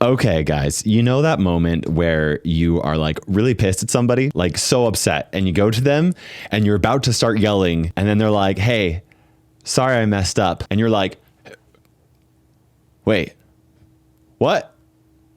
Okay, guys, you know that moment where you are like really pissed at somebody, like so upset, and you go to them and you're about to start yelling, and then they're like, hey, sorry, I messed up. And you're like, wait, what?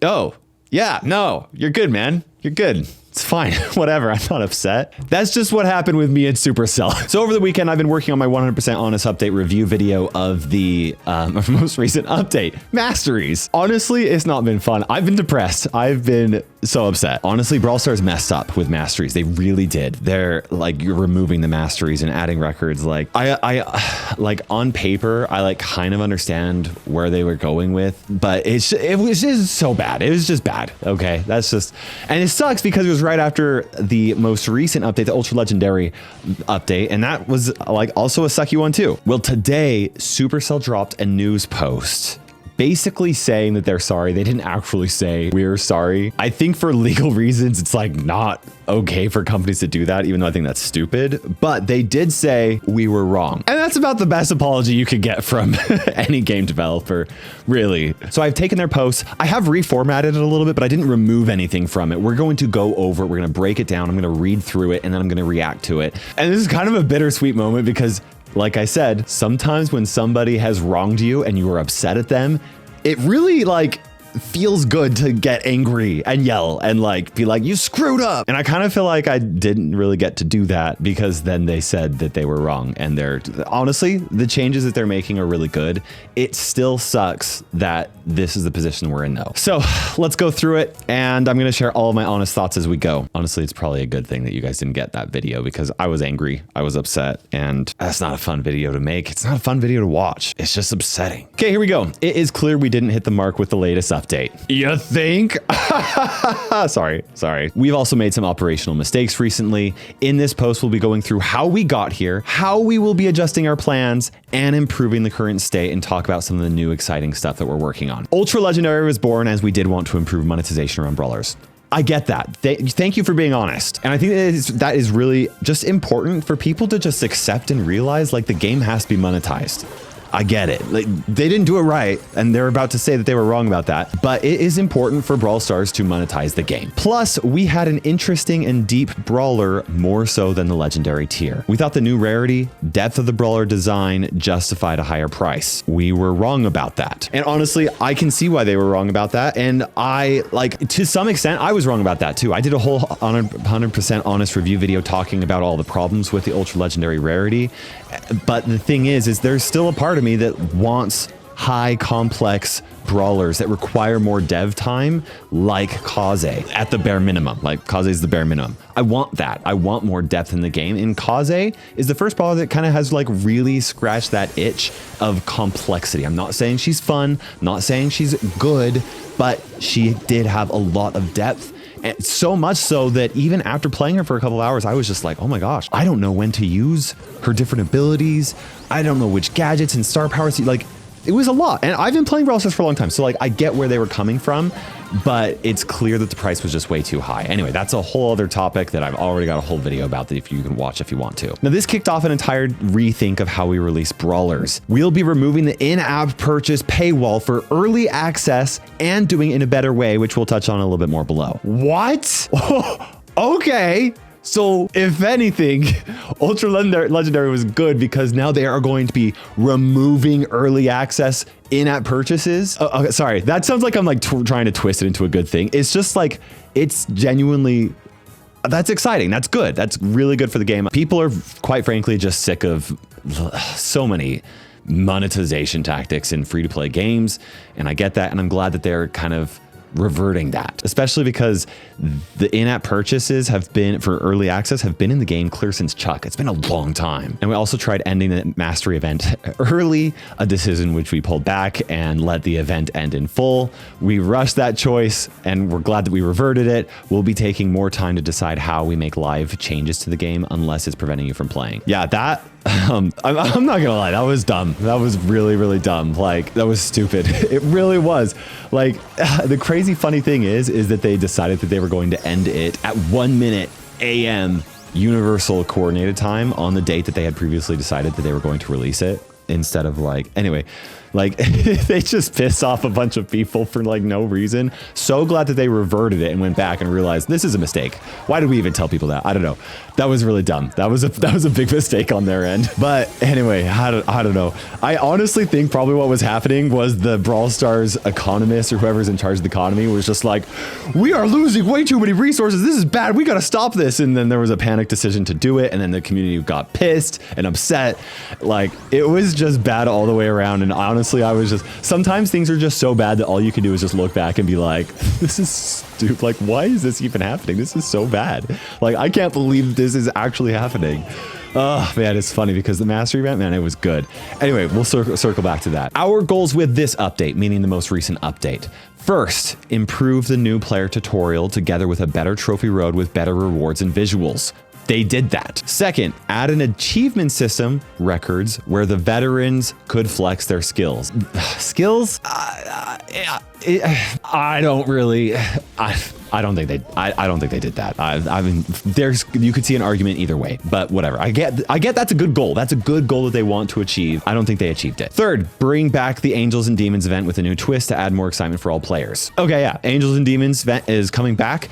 Oh, yeah, no, you're good, man. You're good. It's fine. Whatever. I'm not upset. That's just what happened with me and Supercell. So over the weekend, I've been working on my 100% honest update review video of the most recent update, Masteries. Honestly, it's not been fun. I've been depressed. I've been so upset. Honestly, Brawl Stars messed up with Masteries. They really did. They're like, you're removing the Masteries and adding records. Like I like on paper, I like kind of understand where they were going with, but it was just so bad. It was just bad. Okay. That's just, and it sucks because it was right after the most recent update, the Ultra Legendary update, and that was like also a sucky one too. Well, today Supercell dropped a news post basically saying that they're sorry. They didn't actually say we're sorry. I think for legal reasons, it's like not okay for companies to do that, even though I think that's stupid. But they did say we were wrong. And that's about the best apology you could get from any game developer, really. So I've taken their posts. I have reformatted it a little bit, but I didn't remove anything from it. We're going to go over it. We're going to break it down. I'm going to read through it, and then I'm going to react to it. And this is kind of a bittersweet moment because, like I said, sometimes when somebody has wronged you and you are upset at them, it really like feels good to get angry and yell and like be like, you screwed up. And I kind of feel like I didn't really get to do that because then they said that they were wrong. And they're honestly, the changes that they're making are really good. It still sucks that this is the position we're in though. So let's go through it, and I'm going to share all of my honest thoughts as we go. Honestly, it's probably a good thing that you guys didn't get that video because I was angry, I was upset, and that's not a fun video to make. It's not a fun video to watch. It's just upsetting. Okay, here we go. It is clear we didn't hit the mark with the latest update. You think? Sorry. We've also made some operational mistakes recently. In this post, we'll be going through how we got here, how we will be adjusting our plans, and improving the current state, and talk about some of the new exciting stuff that we're working on. Ultra Legendary was born as we did want to improve monetization around brawlers. I get that. Thank you for being honest. And I think that is really just important for people to just accept and realize like the game has to be monetized. I get it. Like, they didn't do it right, and they're about to say that they were wrong about that. But it is important for Brawl Stars to monetize the game. Plus, we had an interesting and deep brawler more so than the legendary tier. We thought the new rarity, depth of the brawler design justified a higher price. We were wrong about that. And honestly, I can see why they were wrong about that. And I, like, to some extent, I was wrong about that too. I did a whole 100% honest review video talking about all the problems with the ultra legendary rarity. But the thing is there's still a part of me that wants high complex brawlers that require more dev time, like Kaze at the bare minimum. Like Kaze is the bare minimum. I want that. I want more depth in the game. And Kaze is the first brawler that kind of has like really scratched that itch of complexity. I'm not saying she's fun, I'm not saying she's good, but she did have a lot of depth. And so much so that even after playing her for a couple hours, I was just like, oh my gosh, I don't know when to use her different abilities. I don't know which gadgets and star powers. Like, it was a lot. And I've been playing Brawl Stars for a long time. So like, I get where they were coming from, but it's clear that the price was just way too high. Anyway, that's a whole other topic that I've already got a whole video about that if you can watch if you want to. Now, this kicked off an entire rethink of how we release brawlers. We'll be removing the in-app purchase paywall for early access and doing it in a better way, which we'll touch on a little bit more below. What? Okay. So if anything, Ultra Legendary was good because now they are going to be removing early access in-app purchases. Okay, sorry, that sounds like I'm like trying to twist it into a good thing. It's just like, it's genuinely, that's exciting. That's good. That's really good for the game. People are quite frankly just sick of so many monetization tactics in free-to-play games. And I get that. And I'm glad that they're kind of reverting that, especially because the in-app purchases have been for early access have been in the game clear since Chuck. It's been a long time. And we also tried ending the mastery event early, a decision which we pulled back and let the event end in full. We rushed that choice and we're glad that we reverted it. We'll be taking more time to decide how we make live changes to the game unless it's preventing you from playing. Yeah, that I'm not gonna lie, that was dumb. That was really, really dumb. Like, that was stupid. It really was. Like, the crazy funny thing is that they decided that they were going to end it at 1 minute AM universal coordinated time on the date that they had previously decided that they were going to release it, instead of like, anyway, Like they just pissed off a bunch of people for like no reason. So glad that they reverted it and went back and realized this is a mistake. Why did we even tell people that? I don't know. That was really dumb. That was a big mistake on their end. But anyway, I don't know. I honestly think probably what was happening was the Brawl Stars economist or whoever's in charge of the economy was just like, we are losing way too many resources. This is bad. We got to stop this. And then there was a panic decision to do it. And then the community got pissed and upset. Like it was just bad all the way around. And honestly, I was just, sometimes things are just so bad that all you can do is just look back and be like, this is stupid. Like, why is this even happening? This is so bad. Like, I can't believe this is actually happening. Oh man, it's funny because the mastery event, man, it was good. Anyway, we'll circle back to that. Our goals with this update, meaning the most recent update. First, improve the new player tutorial together with a better trophy road with better rewards and visuals. They did that. Second, add an achievement system, records, where the veterans could flex their skills. Skills? I don't think they did that. I mean, you could see an argument either way, but whatever. I get that's a good goal. That's a good goal that they want to achieve. I don't think they achieved it. Third, bring back the Angels and Demons event with a new twist to add more excitement for all players. Okay, yeah, Angels and Demons event is coming back.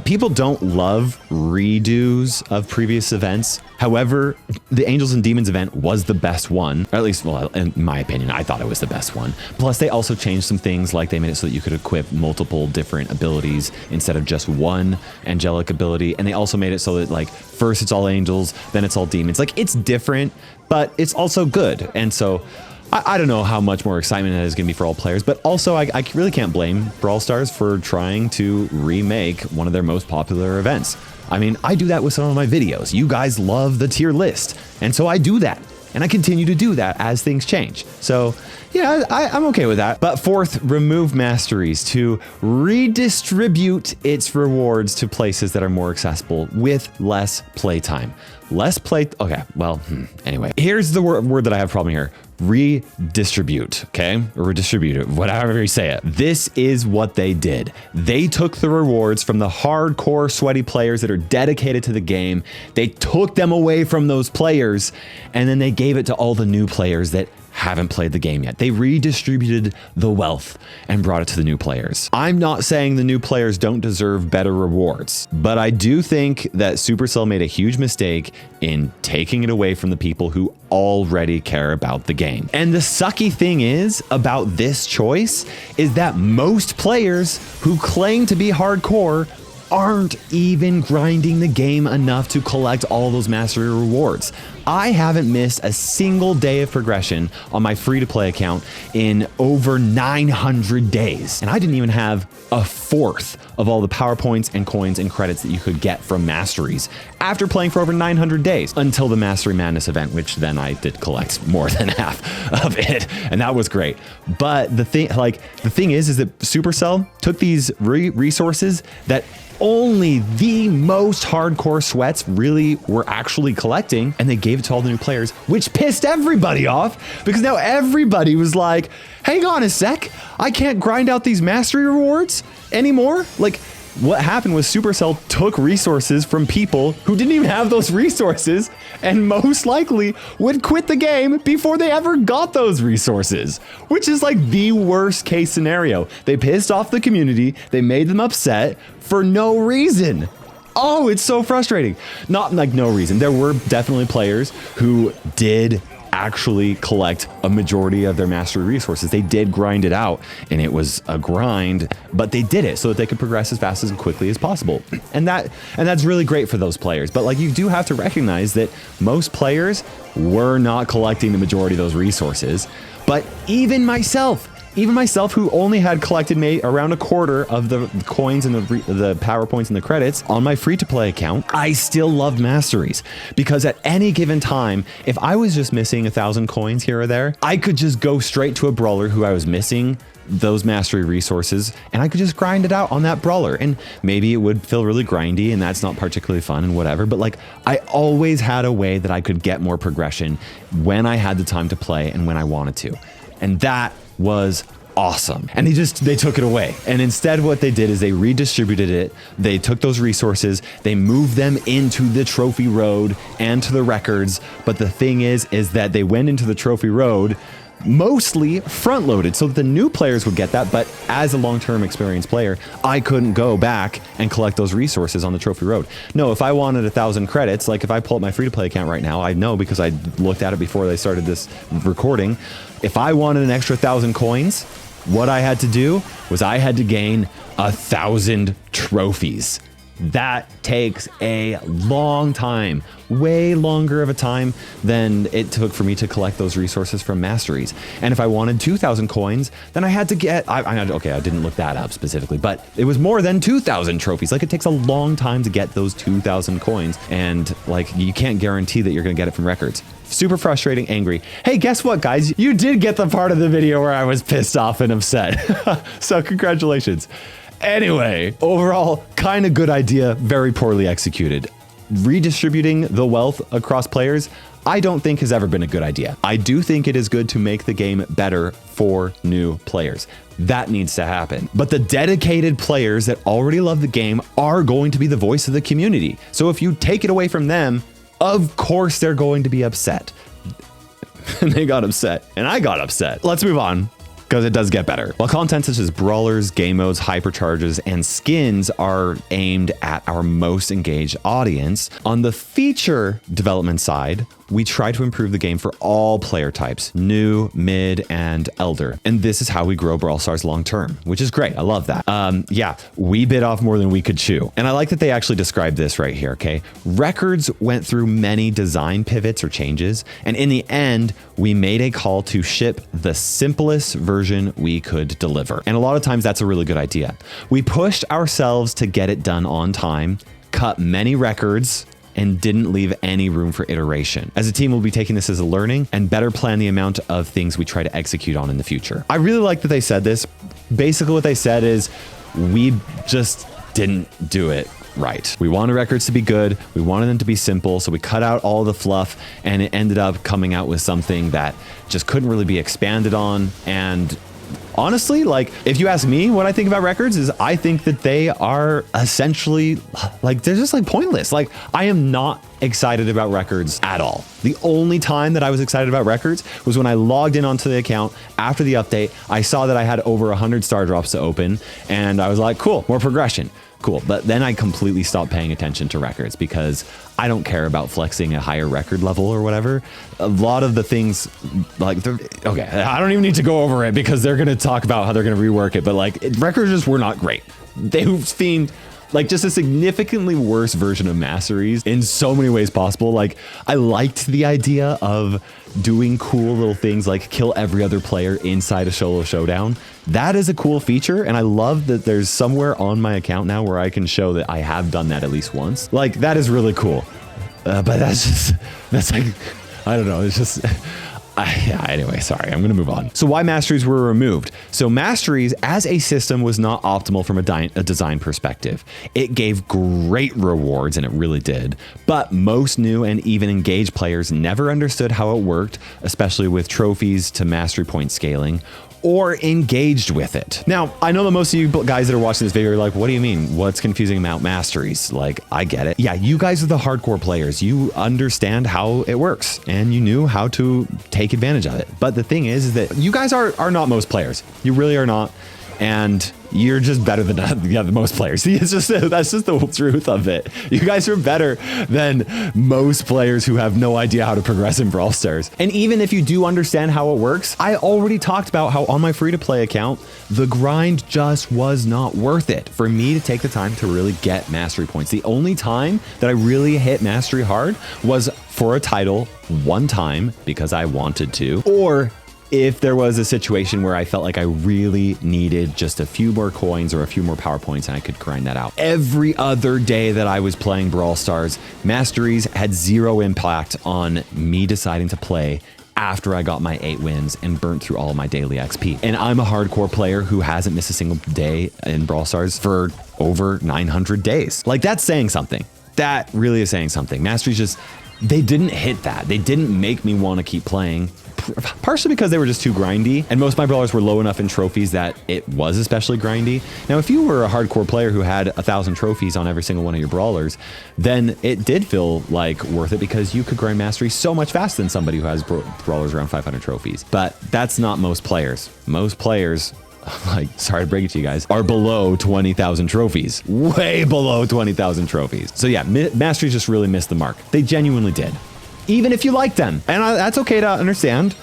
People don't love redos of previous events. However, the Angels and Demons event was the best one, or at least, well, in my opinion, I thought it was the best one. Plus, they also changed some things, like they made it so that you could equip multiple different abilities instead of just one angelic ability. And they also made it so that like first it's all angels, then it's all demons. Like it's different, but it's also good. And so I don't know how much more excitement that is going to be for all players, but also I really can't blame Brawl Stars for trying to remake one of their most popular events. I mean, I do that with some of my videos. You guys love the tier list, and so I do that. And I continue to do that as things change. So yeah, I'm okay with that. But fourth, remove masteries to redistribute its rewards to places that are more accessible with less playtime. Okay, well, anyway. Here's the word that I have a problem here. Redistribute, okay? Or redistribute, whatever you say it. This is what they did. They took the rewards from the hardcore sweaty players that are dedicated to the game. They took them away from those players, and then they gave it to all the new players that haven't played the game yet. They redistributed the wealth and brought it to the new players. I'm not saying the new players don't deserve better rewards, but I do think that Supercell made a huge mistake in taking it away from the people who already care about the game. And the sucky thing is about this choice is that most players who claim to be hardcore aren't even grinding the game enough to collect all those mastery rewards. I haven't missed a single day of progression on my free-to-play account in over 900 days. And I didn't even have a fourth of all the power points and coins and credits that you could get from masteries after playing for over 900 days until the Mastery Madness event, which then I did collect more than half of it. And that was great. But the thing is that Supercell took these resources that only the most hardcore sweats really were actually collecting, and they gave it to all the new players, which pissed everybody off because now everybody was like, hang on a sec, I can't grind out these mastery rewards anymore. Like, what happened was Supercell took resources from people who didn't even have those resources and most likely would quit the game before they ever got those resources, which is like the worst case scenario. They pissed off the community. They made them upset for no reason. Oh, it's so frustrating. Not like no reason. There were definitely players who did actually collect a majority of their mastery resources. They did grind it out, and it was a grind, but they did it so that they could progress as fast and quickly as possible. And that's really great for those players. But like, you do have to recognize that most players were not collecting the majority of those resources. But even myself who only had collected around a quarter of the coins and the power points and the credits on my free-to-play account, I still loved masteries, because at any given time, if I was just missing 1,000 coins here or there, I could just go straight to a brawler who I was missing those mastery resources, and I could just grind it out on that brawler. And maybe it would feel really grindy and that's not particularly fun and whatever, but like, I always had a way that I could get more progression when I had the time to play and when I wanted to. And that was awesome. And they took it away. And instead what they did is they redistributed it. They took those resources, they moved them into the trophy road and to the records. But the thing is that they went into the trophy road, mostly front loaded so that the new players would get that. But as a long-term experienced player, I couldn't go back and collect those resources on the trophy road. No, if I wanted 1,000 credits, like if I pull up my free-to-play account right now, I know because I looked at it before they started this recording. If I wanted an extra 1,000 coins, what I had to do was I had to gain 1,000 trophies. That takes a long time, way longer of a time than it took for me to collect those resources from masteries. And if I wanted 2,000 coins, then I had to get, okay, I didn't look that up specifically, but it was more than 2,000 trophies. Like it takes a long time to get those 2,000 coins. And like, you can't guarantee that you're going to get it from records. Super frustrating, angry. Hey, guess what, guys? You did get the part of the video where I was pissed off and upset. So congratulations. Anyway, overall, kind of good idea, very poorly executed. Redistributing the wealth across players, I don't think has ever been a good idea. I do think it is good to make the game better for new players. That needs to happen. But the dedicated players that already love the game are going to be the voice of the community. So if you take it away from them, of course they're going to be upset. And they got upset, and I got upset. Let's move on, because it does get better. While content such as brawlers, game modes, hypercharges, and skins are aimed at our most engaged audience, on the feature development side, we try to improve the game for all player types, new, mid, and elder. And this is how we grow Brawl Stars long term, which is great. I love that. Yeah, we bit off more than we could chew. And I like that they actually described this right here, okay? Records went through many design pivots or changes, and in the end, we made a call to ship the simplest version we could deliver. And a lot of times that's a really good idea. We pushed ourselves to get it done on time, cut many records, and didn't leave any room for iteration. As a team, we'll be taking this as a learning and better plan the amount of things we try to execute on in the future. I really like that they said this. Basically what they said is we just didn't do it right. We wanted records to be good. We wanted them to be simple. So we cut out all the fluff and it ended up coming out with something that just couldn't really be expanded on. And honestly, like, if you ask me what I think about records is I think that they are essentially like, they're just like pointless. Like, I am not excited about records at all. The only time that I was excited about records was when I logged in onto the account after the update. I saw that I had over 100 star drops to open and I was like, cool, more progression. Cool. But then I completely stopped paying attention to records because I don't care about flexing a higher record level or whatever. A lot of the things like, okay, I don't even need to go over it because they're going to talk about how they're going to rework it. But like records just were not great. They've seen like just a significantly worse version of masteries in so many ways possible. Like I liked the idea of doing cool little things like kill every other player inside a solo showdown. That is a cool feature. And I love that there's somewhere on my account now where I can show that I have done that at least once. Like that is really cool. But that's like, I don't know. It's just, yeah, anyway, sorry, I'm going to move on. So why masteries were removed? So masteries as a system was not optimal from a design perspective. It gave great rewards, and it really did, but most new and even engaged players never understood how it worked, especially with trophies to mastery point scaling, or engaged with it. Now, I know that most of you guys that are watching this video are like, what do you mean? What's confusing about masteries? Like, I get it. Yeah, you guys are the hardcore players. You understand how it works and you knew how to take advantage of it. But the thing is that you guys are not most players. You really are not. And you're just better than most players. It's just, that's just the truth of it. You guys are better than most players who have no idea how to progress in Brawl Stars. And even if you do understand how it works, I already talked about how on my free-to-play account, the grind just was not worth it for me to take the time to really get mastery points. The only time that I really hit mastery hard was for a title one time because I wanted to, or if there was a situation where I felt like I really needed just a few more coins or a few more power points and I could grind that out. Every other day that I was playing Brawl Stars, masteries had zero impact on me deciding to play after I got my 8 wins and burnt through all of my daily XP. And I'm a hardcore player who hasn't missed a single day in Brawl Stars for over 900 days. Like, that's saying something. That really is saying something. Masteries just they didn't hit that. They didn't make me want to keep playing. Partially because they were just too grindy, and most of my brawlers were low enough in trophies that it was especially grindy. Now, if you were a hardcore player who had 1,000 trophies on every single one of your brawlers, then it did feel like worth it because you could grind mastery so much faster than somebody who has brawlers around 500 trophies. But that's not most players. Most players, like, sorry to break it to you guys, are below 20,000 trophies. Way below 20,000 trophies. So yeah, masteries just really missed the mark. They genuinely did. Even if you liked them. And that's okay to understand.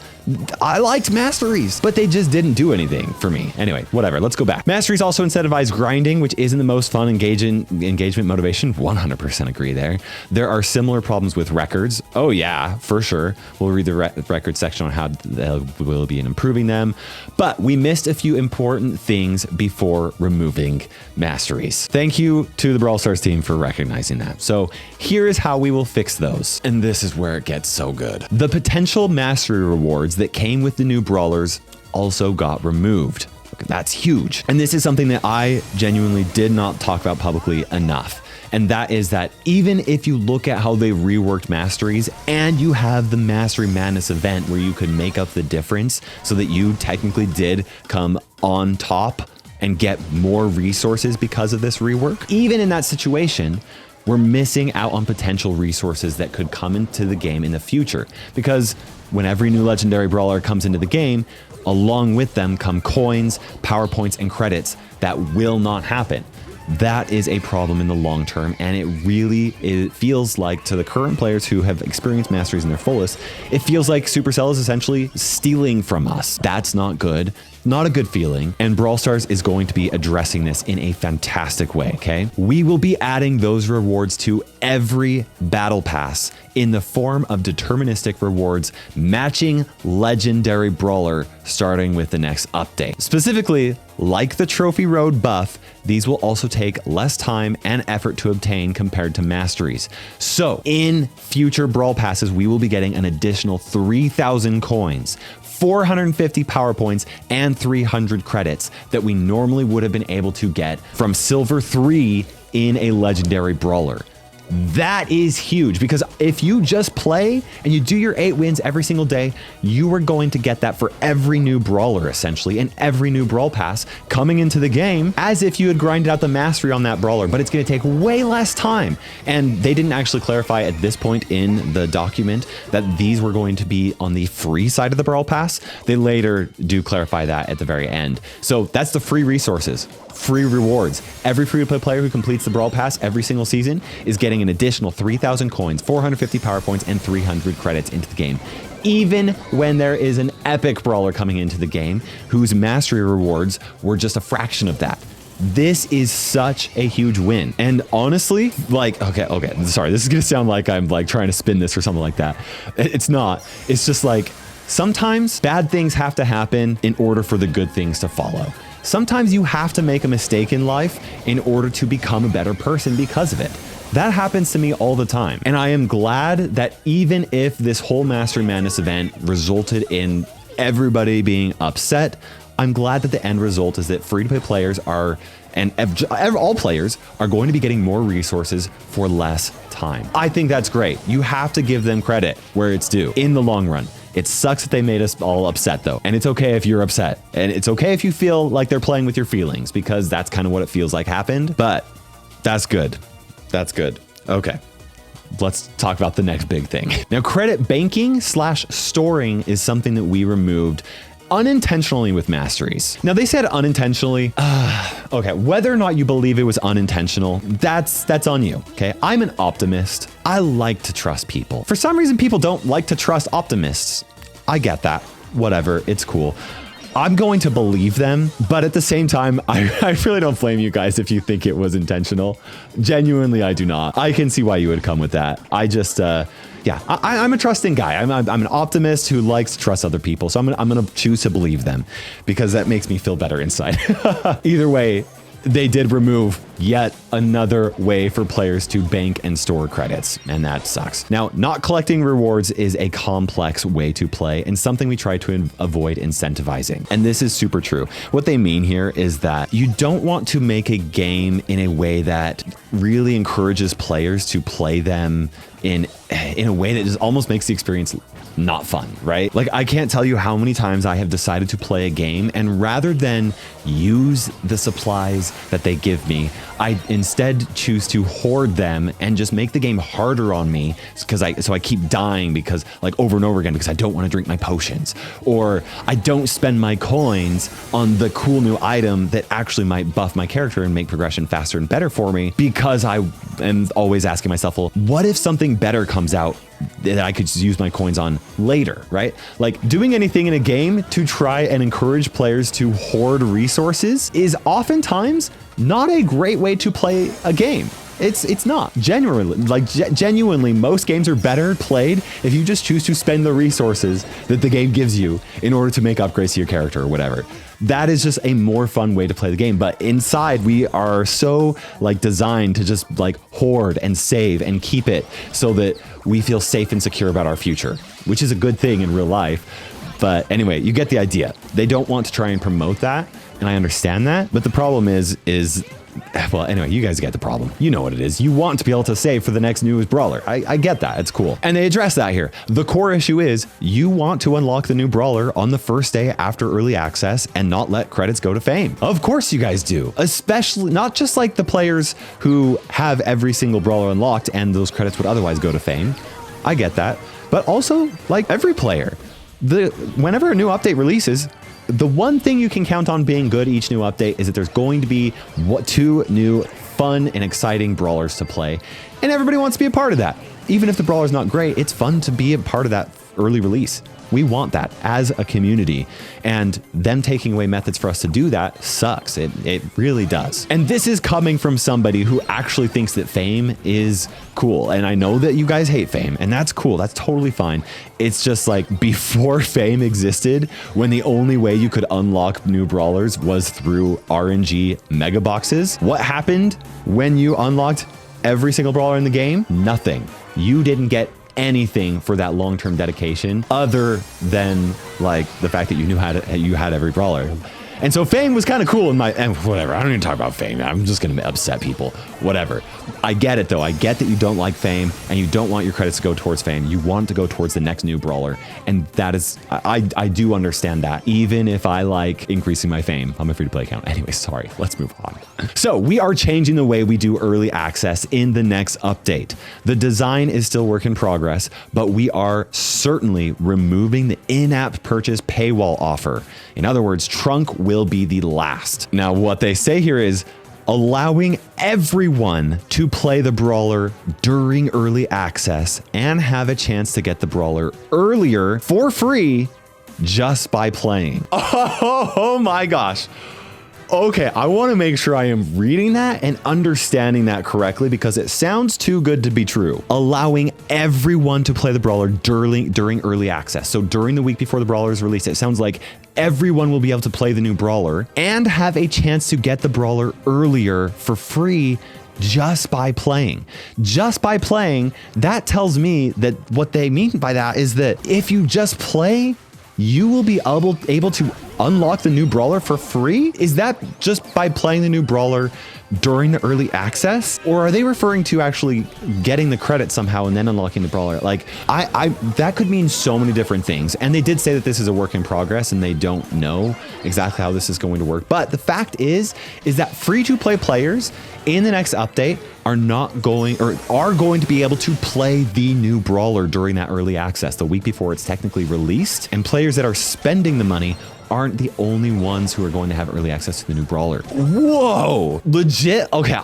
I liked masteries, but they just didn't do anything for me. Anyway, whatever, let's go back. Masteries also incentivize grinding, which isn't the most fun engagement motivation. 100% agree there. There are similar problems with records. Oh yeah, for sure. We'll read the record section on how we'll be improving them. But we missed a few important things before removing masteries. Thank you to the Brawl Stars team for recognizing that. So here is how we will fix those. And this is where it gets so good. The potential mastery rewards that came with the new brawlers also got removed. That's huge. And this is something that I genuinely did not talk about publicly enough. And that is that even if you look at how they reworked masteries and you have the Mastery Madness event where you could make up the difference so that you technically did come on top and get more resources because of this rework, even in that situation, we're missing out on potential resources that could come into the game in the future. Because when every new legendary brawler comes into the game, along with them come coins, power points, and credits that will not happen. That is a problem in the long term, and it feels like, to the current players who have experienced masteries in their fullest, it feels like Supercell is essentially stealing from us. That's not good. Not a good feeling, and Brawl Stars is going to be addressing this in a fantastic way, okay? We will be adding those rewards to every battle pass in the form of deterministic rewards matching legendary brawler starting with the next update. Specifically, like the Trophy Road buff, these will also take less time and effort to obtain compared to masteries. So in future Brawl Passes, we will be getting an additional 3,000 coins, 450 power points, and 300 credits that we normally would have been able to get from Silver 3 in a legendary brawler. That is huge, because if you just play and you do your 8 wins every single day, you are going to get that for every new brawler, essentially, and every new brawl pass coming into the game, as if you had grinded out the mastery on that brawler, but it's going to take way less time. And they didn't actually clarify at this point in the document that these were going to be on the free side of the brawl pass. They later do clarify that at the very end. So that's the free resources, free rewards. Every free-to-play player who completes the brawl pass every single season is getting an additional 3,000 coins, 450 power points, and 300 credits into the game. Even when there is an epic brawler coming into the game whose mastery rewards were just a fraction of that. This is such a huge win. And honestly, like, okay, sorry, this is gonna sound like I'm like trying to spin this or something like that. It's not. It's just like, sometimes bad things have to happen in order for the good things to follow. Sometimes you have to make a mistake in life in order to become a better person because of it. That happens to me all the time. And I am glad that even if this whole Mastery Madness event resulted in everybody being upset, I'm glad that the end result is that free-to-play players are, and all players are going to be getting more resources for less time. I think that's great. You have to give them credit where it's due in the long run. It sucks that they made us all upset though. And it's okay if you're upset. And it's okay if you feel like they're playing with your feelings, because that's kind of what it feels like happened. But that's good. That's good. Okay. Let's talk about the next big thing. Now, credit banking / storing is something that we removed unintentionally with masteries. Now, they said unintentionally. Okay, whether or not you believe it was unintentional, that's on you, okay? I'm an optimist. I like to trust people. For some reason, people don't like to trust optimists. I get that. Whatever, it's cool. I'm going to believe them, but at the same time, I really don't blame you guys if you think it was intentional. Genuinely, I do not. I can see why you would come with that. I just, yeah, I'm a trusting guy. I'm an optimist who likes to trust other people. So I'm gonna choose to believe them because that makes me feel better inside. Either way, they did remove yet another way for players to bank and store credits, and that sucks. Now, not collecting rewards is a complex way to play and something we try to avoid incentivizing. And this is super true. What they mean here is that you don't want to make a game in a way that really encourages players to play them in a way that just almost makes the experience not fun, right? Like, I can't tell you how many times I have decided to play a game, and rather than use the supplies that they give me, I instead choose to hoard them and just make the game harder on me so I keep dying because, like, over and over again, because I don't want to drink my potions, or I don't spend my coins on the cool new item that actually might buff my character and make progression faster and better for me, because I am always asking myself, well, what if something better comes out that I could just use my coins on later, right? Like, doing anything in a game to try and encourage players to hoard resources is oftentimes not a great way to play a game. It's not. Genuinely, most games are better played if you just choose to spend the resources that the game gives you in order to make upgrades to your character or whatever. That is just a more fun way to play the game. But inside, we are so designed to just hoard and save and keep it so that we feel safe and secure about our future, which is a good thing in real life. But anyway, you get the idea. They don't want to try and promote that, and I understand that. But the problem is well, anyway, you guys get the problem. You know what it is. You want to be able to save for the next newest brawler. I get that. It's cool. And they address that here. The core issue is you want to unlock the new brawler on the first day after early access and not let credits go to fame. Of course you guys do. Especially not just like the players who have every single brawler unlocked and those credits would otherwise go to fame. I get that. But also like every player. Whenever a new update releases, the one thing you can count on being good each new update is that there's going to be 2 new fun and exciting brawlers to play. And everybody wants to be a part of that. Even if the brawler's not great, it's fun to be a part of that early release. We want that as a community, and them taking away methods for us to do that sucks. It really does. And this is coming from somebody who actually thinks that fame is cool. And I know that you guys hate fame, and that's cool. That's totally fine. It's just like before fame existed, when the only way you could unlock new brawlers was through RNG mega boxes. What happened when you unlocked every single brawler in the game? Nothing. You didn't get anything for that long-term dedication other than the fact that you had every brawler. And so fame was kind of cool and whatever. I don't even talk about fame. I'm just going to upset people. Whatever. I get it though. I get that you don't like fame and you don't want your credits to go towards fame. You want to go towards the next new brawler. And that is, I do understand that, even if I like increasing my fame on my free-to-play account. Anyway, sorry. Let's move on. So we are changing the way we do early access in the next update. The design is still work in progress, but we are certainly removing the in-app purchase paywall offer. In other words, Trunk will be the last. Now, what they say here is allowing everyone to play the brawler during early access and have a chance to get the brawler earlier for free just by playing. Oh my gosh. Okay, I want to make sure I am reading that and understanding that correctly because it sounds too good to be true. Allowing everyone to play the brawler during early access. So during the week before the brawler is released, it sounds like everyone will be able to play the new brawler and have a chance to get the brawler earlier for free just by playing. Just by playing, that tells me that what they mean by that is that if you just play, you will be able to unlock the new brawler for free? Is that just by playing the new brawler during the early access? Or are they referring to actually getting the credit somehow and then unlocking the brawler? That could mean so many different things. And they did say that this is a work in progress and they don't know exactly how this is going to work. But the fact is that free-to-play players in the next update are going to be able to play the new brawler during that early access, the week before it's technically released. And players that are spending the money aren't the only ones who are going to have early access to the new brawler. Whoa, legit. Okay,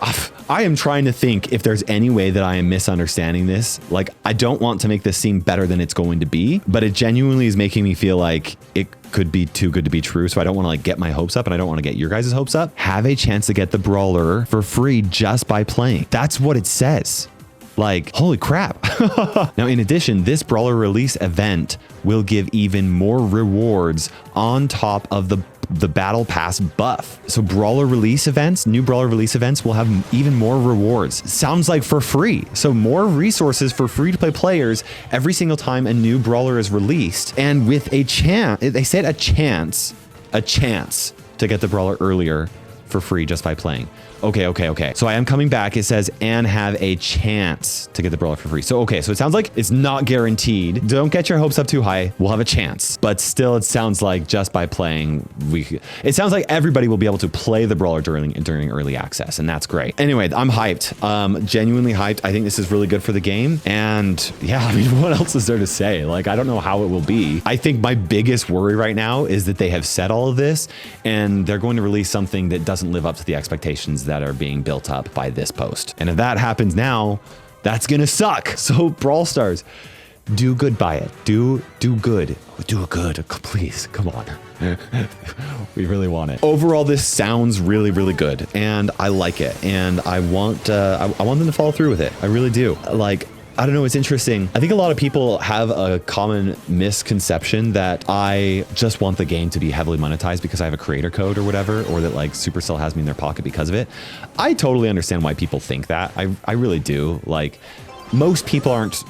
I am trying to think if there's any way that I am misunderstanding this. I don't want to make this seem better than it's going to be, but it genuinely is making me feel like it could be too good to be true. So I don't want to get my hopes up and I don't want to get your guys' hopes up. Have a chance to get the brawler for free just by playing. That's what it says. Holy crap. Now, in addition, this brawler release event will give even more rewards on top of the the battle pass buff. So brawler release events, new brawler release events will have even more rewards. Sounds like for free. So more resources for free to play players every single time a new brawler is released. And with a chance, they said a chance to get the brawler earlier for free just by playing. Okay. So I am coming back. It says, and have a chance to get the brawler for free. So, okay. So it sounds like it's not guaranteed. Don't get your hopes up too high. We'll have a chance, but still it sounds like just by playing, it sounds like everybody will be able to play the brawler during early access. And that's great. Anyway, I'm hyped, genuinely hyped. I think this is really good for the game. And yeah, I mean, what else is there to say? Like, I don't know how it will be. I think my biggest worry right now is that they have said all of this and they're going to release something that doesn't live up to the expectations that are being built up by this post. And if that happens now, that's gonna suck. So Brawl Stars, do good by it. Do good. Do good, please, come on. We really want it. Overall, this sounds really, really good. And I like it. And I want them to follow through with it. I really do. Like, I don't know, it's interesting. I think a lot of people have a common misconception that I just want the game to be heavily monetized because I have a creator code or whatever, or that like Supercell has me in their pocket because of it. I totally understand why people think that. I really do. Like, most people aren't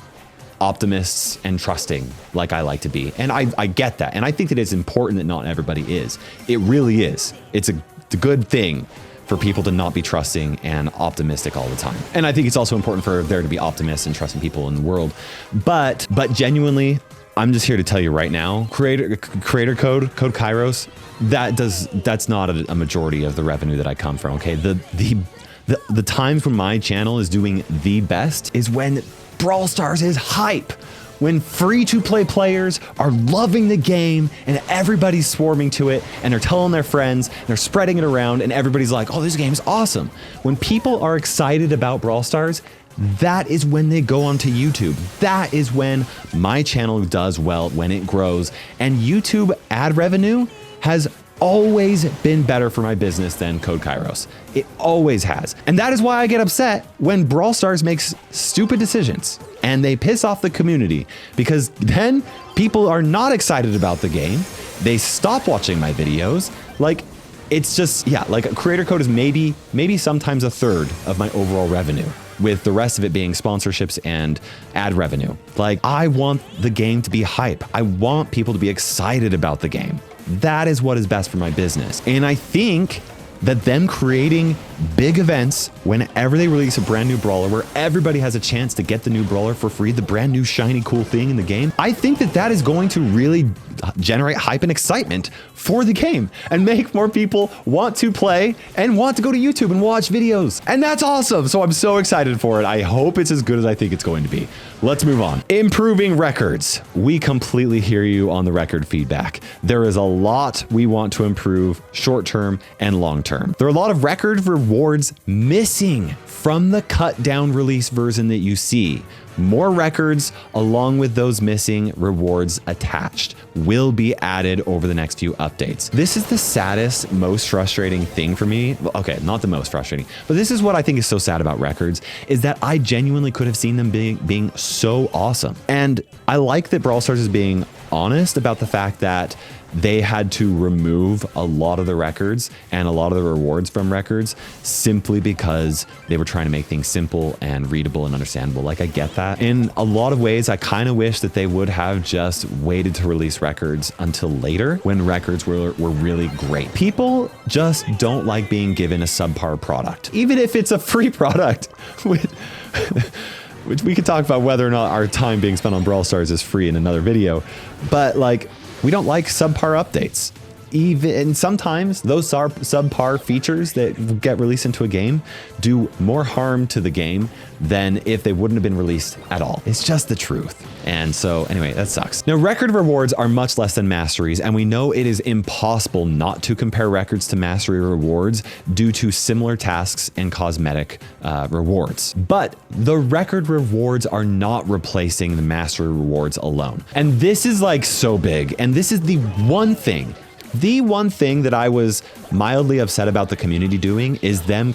optimists and trusting like I like to be. And I get that. And I think that it's important that not everybody is. It really is. It's a good thing for people to not be trusting and optimistic all the time. And I think it's also important for there to be optimists and trusting people in the world. But genuinely, I'm just here to tell you right now, creator code Kairos, that's not a majority of the revenue that I come from. Okay, the times when my channel is doing the best is when Brawl Stars is hype. When free-to-play players are loving the game and everybody's swarming to it and they're telling their friends and they're spreading it around and everybody's like, oh, this game's awesome. When people are excited about Brawl Stars, that is when they go onto YouTube. That is when my channel does well, when it grows. And YouTube ad revenue has always been better for my business than Code Kairos. It always has. And that is why I get upset when Brawl Stars makes stupid decisions and they piss off the community, because then people are not excited about the game. They stop watching my videos. Like, it's just, yeah, like a creator code is maybe sometimes a third of my overall revenue, with the rest of it being sponsorships and ad revenue. Like, I want the game to be hype. I want people to be excited about the game. That is what is best for my business. And I think that them creating big events whenever they release a brand new brawler where everybody has a chance to get the new brawler for free, the brand new shiny cool thing in the game, I think that that is going to really generate hype and excitement for the game and make more people want to play and want to go to YouTube and watch videos. And that's awesome. So I'm so excited for it. I hope it's as good as I think it's going to be. Let's move on. Improving records. We completely hear you on the record feedback. There is a lot we want to improve short-term and long-term. There are a lot of record rewards missing from the cut down release version that you see. More records along with those missing rewards attached will be added over the next few updates. This is the saddest, most frustrating thing for me. Okay, not the most frustrating, but this is what I think is so sad about records, is that I genuinely could have seen them being so awesome. And I like that Brawl Stars is being honest about the fact that they had to remove a lot of the records and a lot of the rewards from records simply because they were trying to make things simple and readable and understandable. Like, I get that. In a lot of ways, I kind of wish that they would have just waited to release records until later when records were really great. People just don't like being given a subpar product, even if it's a free product. Which we could talk about whether or not our time being spent on Brawl Stars is free in another video. But like, we don't like subpar updates. Even sometimes those subpar features that get released into a game do more harm to the game than if they wouldn't have been released at all. It's just the truth. And so anyway, that sucks. Now, record rewards are much less than masteries, and we know it is impossible not to compare records to mastery rewards due to similar tasks and cosmetic rewards. But the record rewards are not replacing the mastery rewards alone. And this is like so big. And this is the one thing The one thing that I was mildly upset about the community doing is them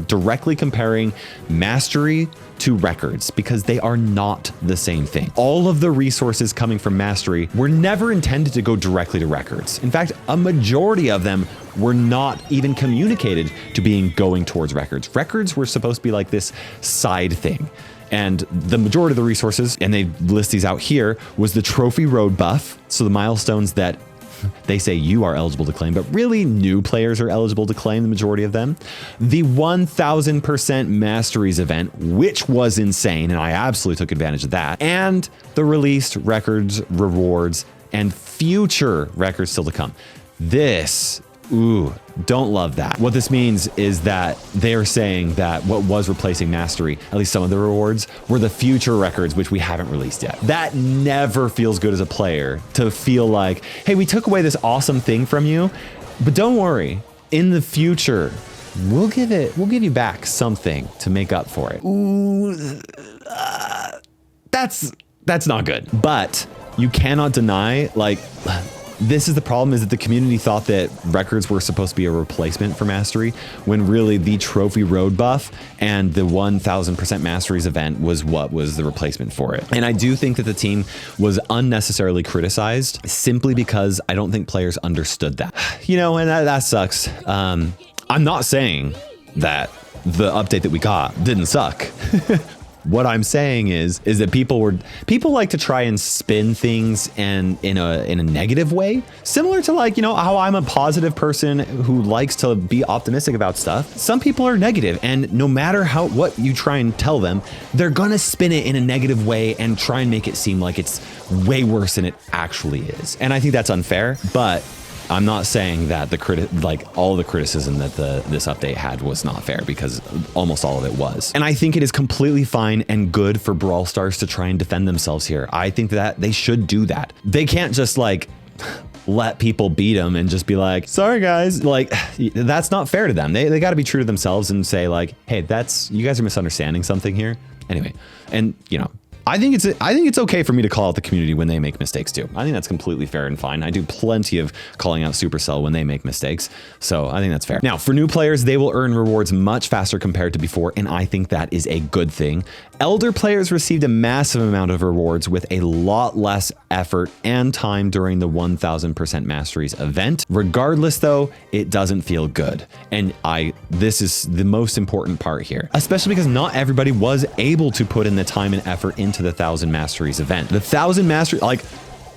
directly comparing mastery to records, because they are not the same thing. All of the resources coming from mastery were never intended to go directly to records. In fact, a majority of them were not even communicated to being going towards records. Records were supposed to be like this side thing. And the majority of the resources, and they list these out here, was the trophy road buff. So the milestones that they say you are eligible to claim, but really new players are eligible to claim, the majority of them. The 1000% masteries event, which was insane, and I absolutely took advantage of that. And the released records, rewards, and future records still to come. This, ooh, don't love that. What this means is that they're saying that what was replacing mastery, at least some of the rewards, were the future records, which we haven't released yet. That never feels good as a player, to feel like, hey, we took away this awesome thing from you, but don't worry, in the future, we'll give you back something to make up for it. Ooh, that's not good. But you cannot deny, like, this is the problem, is that the community thought that records were supposed to be a replacement for mastery, when really the trophy road buff and the 1000% masteries event was what was the replacement for it. And I do think that the team was unnecessarily criticized simply because I don't think players understood that. You know, and that sucks. I'm not saying that the update that we got didn't suck. What I'm saying is that people like to try and spin things and in a negative way, similar to, like, you know, how I'm a positive person who likes to be optimistic about stuff. Some people are negative, and no matter what you try and tell them, they're gonna spin it in a negative way and try and make it seem like it's way worse than it actually is. And I think that's unfair, but I'm not saying that all the criticism that this update had was not fair, because almost all of it was. And I think it is completely fine and good for Brawl Stars to try and defend themselves here. I think that they should do that. They can't just like let people beat them and just be like, sorry guys, like, that's not fair to them. They got to be true to themselves and say like, hey, you guys are misunderstanding something here. Anyway, and you know, I think it's okay for me to call out the community when they make mistakes too. I think that's completely fair and fine. I do plenty of calling out Supercell when they make mistakes, so I think that's fair. Now, for new players, they will earn rewards much faster compared to before, and I think that is a good thing. Elder players received a massive amount of rewards with a lot less effort and time during the 1000% masteries event. Regardless though, it doesn't feel good. And this is the most important part here, especially because not everybody was able to put in the time and effort into the 1000 masteries event. The 1000 masteries, like,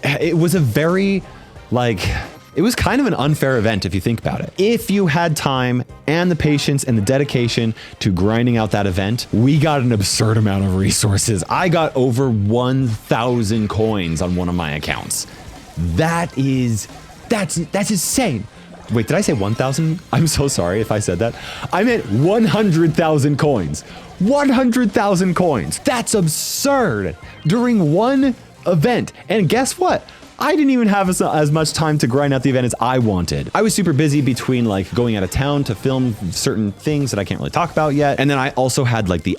it was a very, like, it was kind of an unfair event if you think about it. If you had time and the patience and the dedication to grinding out that event, we got an absurd amount of resources. I got over 1,000 coins on one of my accounts. That's insane. Wait, did I say 1,000? I'm so sorry if I said that. I meant 100,000 coins. 100,000 coins. That's absurd during one event. And guess what? I didn't even have as much time to grind out the event as I wanted. I was super busy between like going out of town to film certain things that I can't really talk about yet. And then I also had like the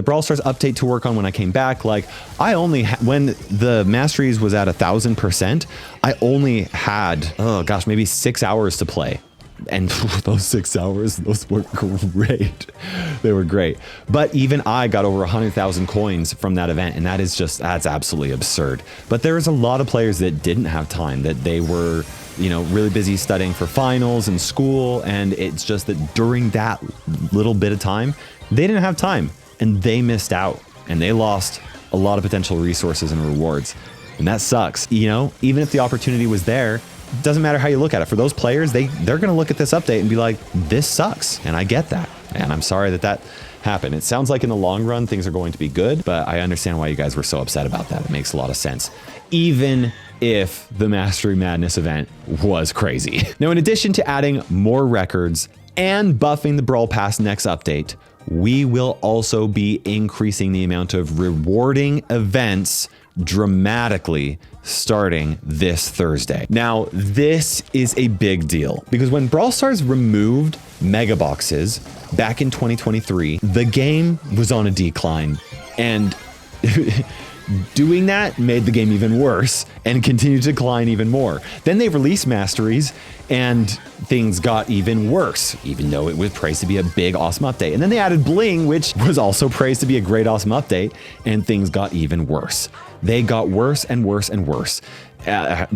Brawl Stars update to work on when I came back. Like when the masteries was at 1000%, I only had, oh gosh, maybe 6 hours to play. And those 6 hours, those were great. They were great. But even I got over 100,000 coins from that event. And that's absolutely absurd. But there was a lot of players that didn't have time, that they were, you know, really busy studying for finals and school. And it's just that during that little bit of time, they didn't have time and they missed out and they lost a lot of potential resources and rewards. And that sucks. You know, even if the opportunity was there, doesn't matter how you look at it. For those players, they're going to look at this update and be like, this sucks. And I get that. And I'm sorry that happened. It sounds like in the long run, things are going to be good, but I understand why you guys were so upset about that. It makes a lot of sense. Even if the Mastery Madness event was crazy. Now, in addition to adding more records and buffing the Brawl Pass next update, we will also be increasing the amount of rewarding events dramatically starting this Thursday. Now, this is a big deal because when Brawl Stars removed mega boxes back in 2023, the game was on a decline. And Doing that made the game even worse and continued to decline even more. Then they released masteries and things got even worse, even though it was praised to be a big, awesome update. And then they added bling, which was also praised to be a great, awesome update, and things got even worse. They got worse and worse and worse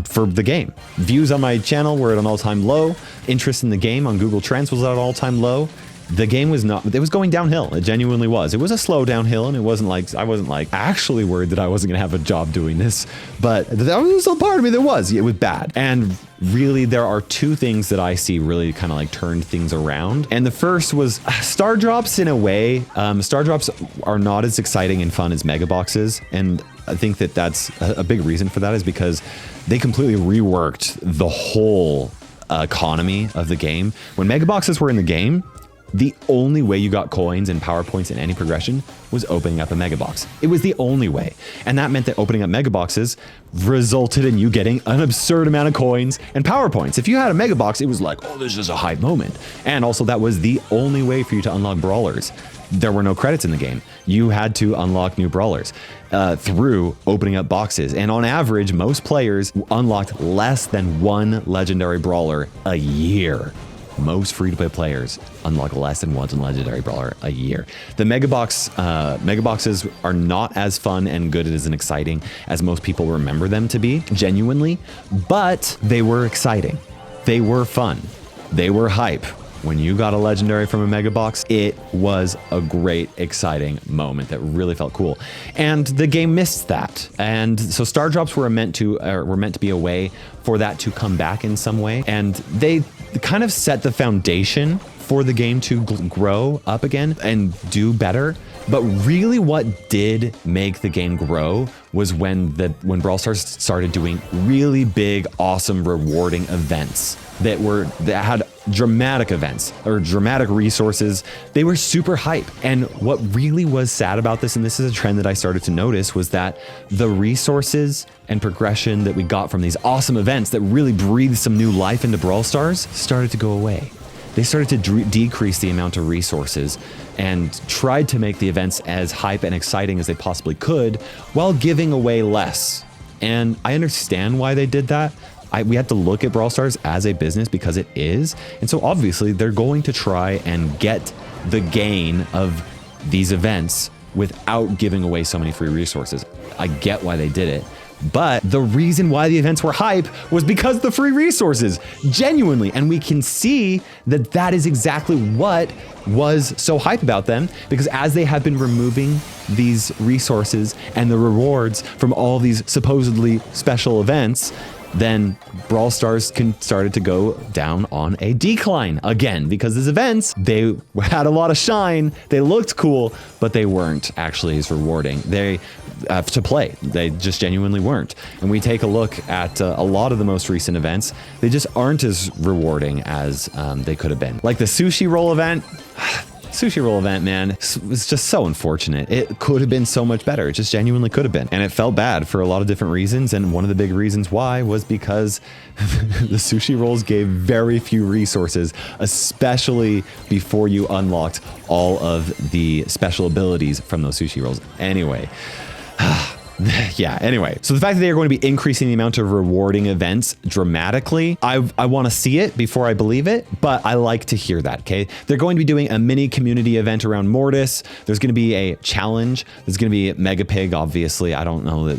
for the game. Views on my channel were at an all-time low. Interest in the game on Google Trends was at an all-time low. The game was not, it was going downhill. It genuinely was. It was a slow downhill, and it wasn't like, I wasn't like actually worried that I wasn't going to have a job doing this, but that was a part of me that was. It was bad. And really, there are two things that I see really kind of like turned things around. And the first was star drops in a way. Star drops are not as exciting and fun as mega boxes. And I think that that's a big reason for that is because they completely reworked the whole economy of the game. When mega boxes were in the game, the only way you got coins and power points in any progression was opening up a mega box. It was the only way. And that meant that opening up mega boxes resulted in you getting an absurd amount of coins and power points. If you had a mega box, it was like, oh, this is a hype moment. And also that was the only way for you to unlock brawlers. There were no credits in the game. You had to unlock new brawlers through opening up boxes. And on average, most players unlocked less than one legendary brawler a year. Most free-to-play players unlock less than one legendary brawler a year. The mega boxes are not as fun and good as and exciting as most people remember them to be, genuinely, but they were exciting. They were fun. They were hype. When you got a legendary from a mega box, it was a great, exciting moment that really felt cool. And the game missed that. And so star drops were meant to be a way for that to come back in some way. And they kind of set the foundation for the game to grow up again and do better. But really what did make the game grow was when Brawl Stars started doing really big, awesome, rewarding events that had dramatic events or dramatic resources. They were super hype. And what really was sad about this, and this is a trend that I started to notice, was that the resources and progression that we got from these awesome events that really breathed some new life into Brawl Stars started to go away. They started to decrease the amount of resources and tried to make the events as hype and exciting as they possibly could while giving away less. And I understand why they did that. We have to look at Brawl Stars as a business because it is. And so obviously they're going to try and get the gain of these events without giving away so many free resources. I get why they did it. But the reason why the events were hype was because the free resources, genuinely. And we can see that that is exactly what was so hype about them, because as they have been removing these resources and the rewards from all these supposedly special events, then Brawl Stars started to go down on a decline again, because these events, they had a lot of shine, they looked cool, but they weren't actually as rewarding. They to play. They just genuinely weren't. And we take a look at a lot of the most recent events, they just aren't as rewarding as they could have been. Like the sushi roll event. Sushi roll event, man, was just so unfortunate. It could have been so much better. It just genuinely could have been. And it felt bad for a lot of different reasons. And one of the big reasons why was because the sushi rolls gave very few resources, especially before you unlocked all of the special abilities from those sushi rolls. Anyway. Yeah, anyway. So the fact that they are going to be increasing the amount of rewarding events dramatically, I want to see it before I believe it, but I like to hear that, okay? They're going to be doing a mini community event around Mortis. There's going to be a challenge. There's going to be Mega Pig, obviously. I don't know.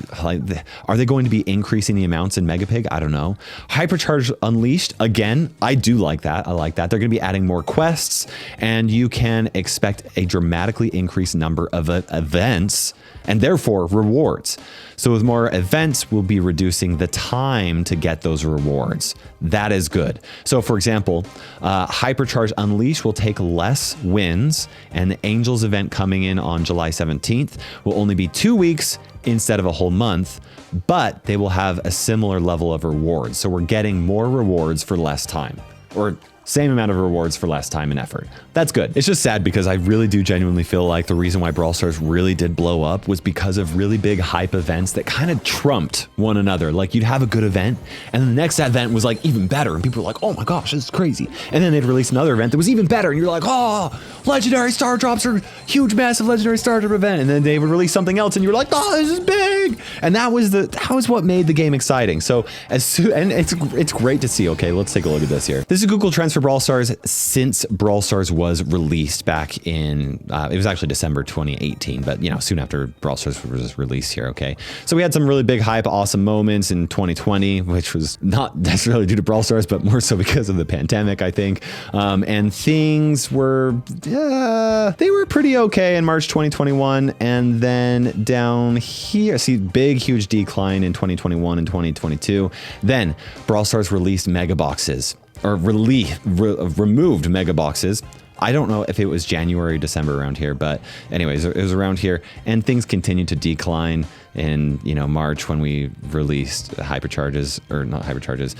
Are they going to be increasing the amounts in Mega Pig? I don't know. Hypercharge Unleashed, again, I do like that. I like that. They're going to be adding more quests, and you can expect a dramatically increased number of events and therefore rewards. So with more events, we'll be reducing the time to get those rewards. That is good. So for example, Hypercharge Unleashed will take less wins, and the Angels event coming in on July 17th will only be 2 weeks instead of a whole month, but they will have a similar level of rewards. So we're getting more rewards for less time, or Same amount of rewards for less time and effort. That's good. It's just sad because I really do genuinely feel like the reason why Brawl Stars really did blow up was because of really big hype events that kind of trumped one another. Like you'd have a good event and then the next event was like even better and people were like, oh my gosh, this is crazy. And then they'd release another event that was even better and you're like, oh, legendary star drops are huge, massive legendary star drop event. And then they would release something else and you're like, oh, this is big. And that was what made the game exciting. So and it's great to see. Okay, let's take a look at this here. This is Google Trends for Brawl Stars since Brawl Stars was released back in, it was actually December 2018, but you know, soon after Brawl Stars was released here, okay? So we had some really big hype, awesome moments in 2020, which was not necessarily due to Brawl Stars, but more so because of the pandemic, I think. And things were, they were pretty okay in March 2021. And then down here, see big, huge decline in 2021 and 2022. Then Brawl Stars released mega boxes. Or removed mega boxes. I don't know if it was January, December around here, but anyways, it was around here and things continued to decline in, you know, March when we released hypercharges, or not hypercharges,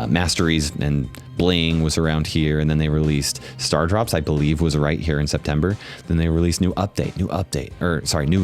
masteries, and bling was around here. And then they released star drops, I believe was right here in September. Then they released new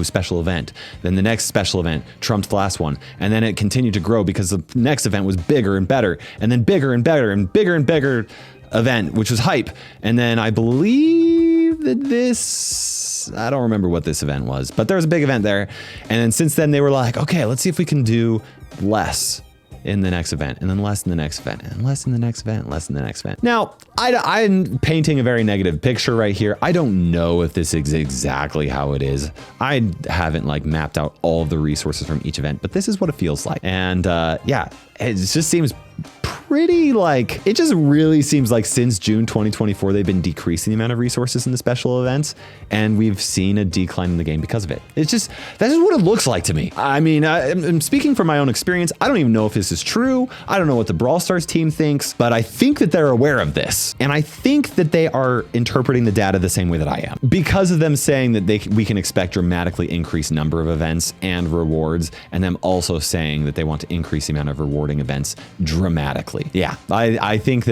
special event. Then the next special event trumped the last one. And then it continued to grow because the next event was bigger and better, and then bigger and better and bigger and bigger event, which was hype. And then I believe that I don't remember what this event was, but there was a big event there. And then since then they were like, okay, let's see if we can do less in the next event, and then less in the next event, and less in the next event, less in the next event. Now, I'm painting a very negative picture right here. I don't know if this is exactly how it is. I haven't like mapped out all of the resources from each event, but this is what it feels like. And yeah, it just seems pretty like, it just really seems like since June 2024, they've been decreasing the amount of resources in the special events, and we've seen a decline in the game because of it. It's just, that's just what it looks like to me. I mean, I'm speaking from my own experience. I don't even know if this is true. I don't know what the Brawl Stars team thinks, but I think that they're aware of this. And I think that they are interpreting the data the same way that I am, because of them saying that we can expect dramatically increased number of events and rewards, and them also saying that they want to increase the amount of rewarding events dramatically. Yeah, I think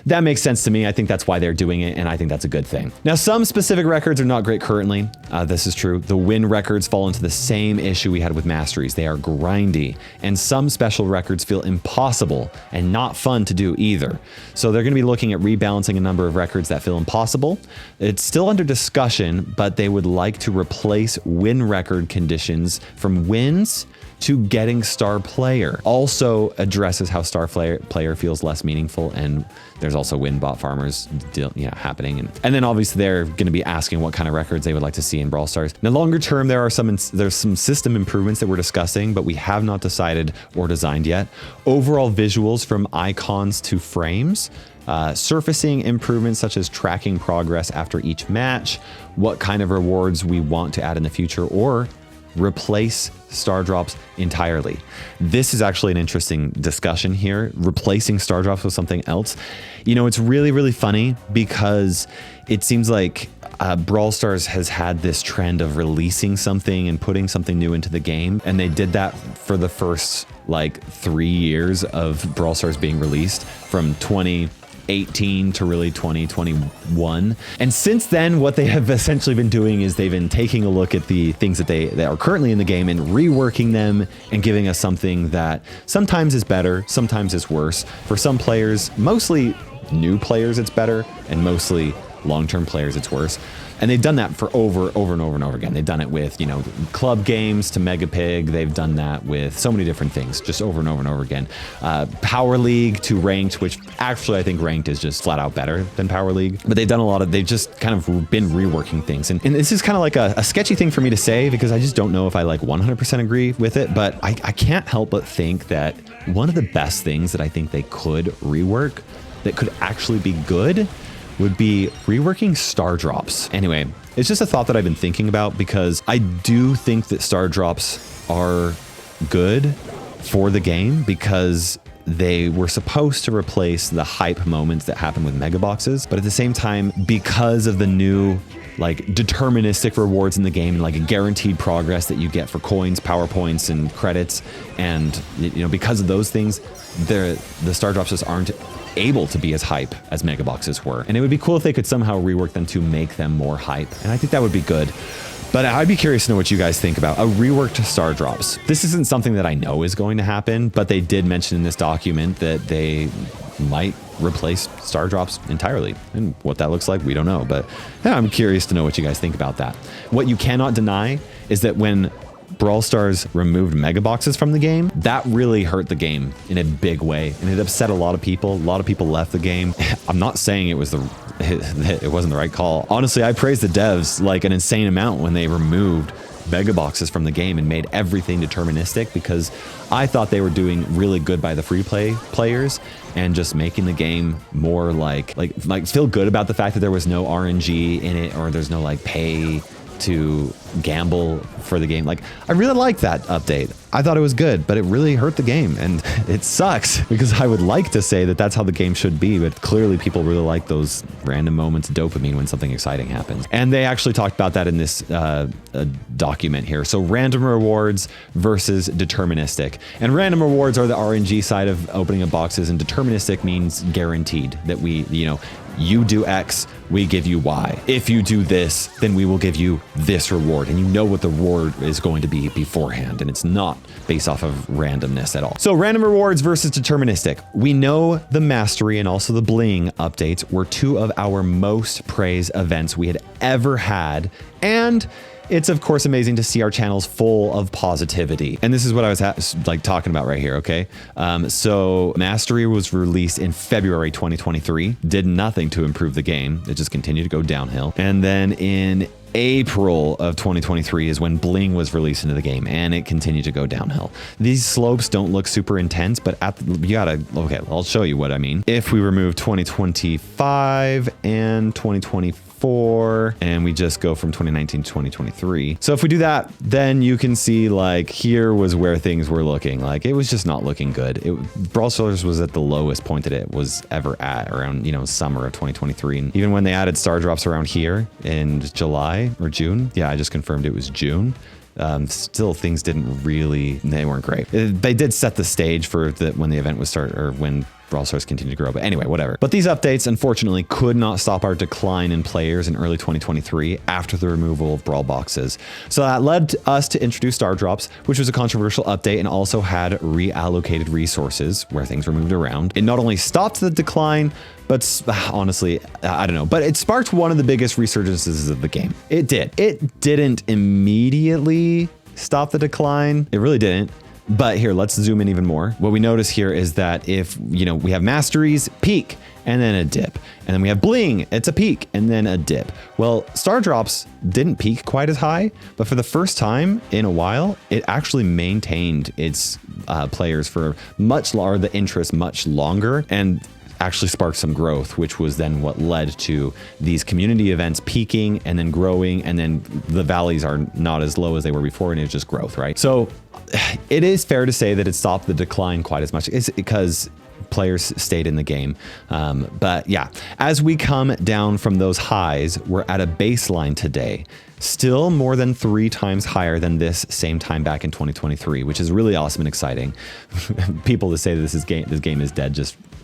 that makes sense to me. I think that's why they're doing it, and I think that's a good thing. Now, some specific records are not great currently. This is true. The win records fall into the same issue we had with masteries. They are grindy, and some special records feel impossible and not fun to do either. So they're going to be looking at rebalancing a number of records that feel impossible. It's still under discussion, but they would like to replace win record conditions from wins to getting star player. Also addresses how star player feels less meaningful, and there's also win bot farmers happening. And then obviously they're going to be asking what kind of records they would like to see in Brawl Stars. Now, longer term, there's some system improvements that we're discussing, but we have not decided or designed yet. Overall visuals from icons to frames, surfacing improvements such as tracking progress after each match, what kind of rewards we want to add in the future, or replace star drops entirely. This is actually an interesting discussion here, replacing star drops with something else. You know, it's really, really funny because it seems like Brawl Stars has had this trend of releasing something and putting something new into the game. And they did that for the first like 3 years of Brawl Stars being released, from 2018 to really 2021. And since then, what they have essentially been doing is they've been taking a look at the things that are currently in the game and reworking them and giving us something that sometimes is better, sometimes is worse. For some players, mostly new players, it's better, and mostly long-term players, it's worse. And they've done that for over and over again. They've done it with, you know, club games to Mega Pig. They've done that with so many different things, just over and over again. Power League to ranked, which actually I think ranked is just flat out better than Power League. But they've done they've just kind of been reworking things. And this is kind of like a sketchy thing for me to say, because I just don't know if I like 100% agree with it. But I can't help but think that one of the best things that I think they could rework that could actually be good would be reworking star drops. Anyway, it's just a thought that I've been thinking about, because I do think that star drops are good for the game, because they were supposed to replace the hype moments that happen with mega boxes. But at the same time, because of the new like deterministic rewards in the game, and like a guaranteed progress that you get for coins, power points, and credits, and you know, because of those things, the star drops just aren't able to be as hype as mega boxes were. And it would be cool if they could somehow rework them to make them more hype. And I think that would be good. But I'd be curious to know what you guys think about a reworked star drops. This isn't something that I know is going to happen, but they did mention in this document that they might replace star drops entirely. And what that looks like, we don't know. But yeah, I'm curious to know what you guys think about that. What you cannot deny is that when Brawl Stars removed mega boxes from the game, that really hurt the game in a big way, and it upset a lot of people. A lot of people left the game. I'm not saying it wasn't the right call. Honestly, I praise the devs like an insane amount when they removed mega boxes from the game and made everything deterministic, because I thought they were doing really good by the free play players and just making the game more like feel good about the fact that there was no RNG in it, or there's no like pay to gamble for the game. Like, I really liked that update. I thought it was good, but it really hurt the game, and it sucks because I would like to say that that's how the game should be, but clearly people really like those random moments of dopamine when something exciting happens. And they actually talked about that in this document here. So random rewards versus deterministic. And random rewards are the RNG side of opening up boxes, and deterministic means guaranteed that we, you do X, we give you Y. If you do this, then we will give you this reward. And you know what the reward is going to be beforehand. And it's not based off of randomness at all. So random rewards versus deterministic. We know the mastery and also the bling updates were two of our most praised events we had ever had. And it's of course amazing to see our channels full of positivity. And this is what I was talking about right here, okay? So Mastery was released in February 2023, did nothing to improve the game. It just continued to go downhill. And then in April of 2023 is when Bling was released into the game, and it continued to go downhill. These slopes don't look super intense, but okay, I'll show you what I mean. If we remove 2025 and 2024, and we just go from 2019 to 2023. So if we do that, then you can see like here was where things were looking like it was just not looking good. Brawl Stars was at the lowest point that it was ever at, around summer of 2023. And even when they added star drops around here in July or June, yeah, I just confirmed it was June. Still things they weren't great. They did set the stage for when the event was when Brawl Stars continued to grow, but anyway, whatever. But these updates, unfortunately, could not stop our decline in players in early 2023 after the removal of Brawl Boxes. So that led us to introduce Star Drops, which was a controversial update and also had reallocated resources where things were moved around. It not only stopped the decline, but honestly, I don't know, but it sparked one of the biggest resurgences of the game. It did. It didn't immediately stop the decline. It really didn't. But here, let's zoom in even more. What we notice here is that if, we have masteries, peak, and then a dip. And then we have bling, it's a peak, and then a dip. Well, star drops didn't peak quite as high, but for the first time in a while, it actually maintained its players for the interest much longer, and actually sparked some growth, which was then what led to these community events peaking and then growing, and then the valleys are not as low as they were before, and it's just growth, right? So it is fair to say that it stopped the decline quite as much. It's because players stayed in the game. But yeah, as we come down from those highs, we're at a baseline today, still more than 3 times higher than this same time back in 2023, which is really awesome and exciting. People that say this game is dead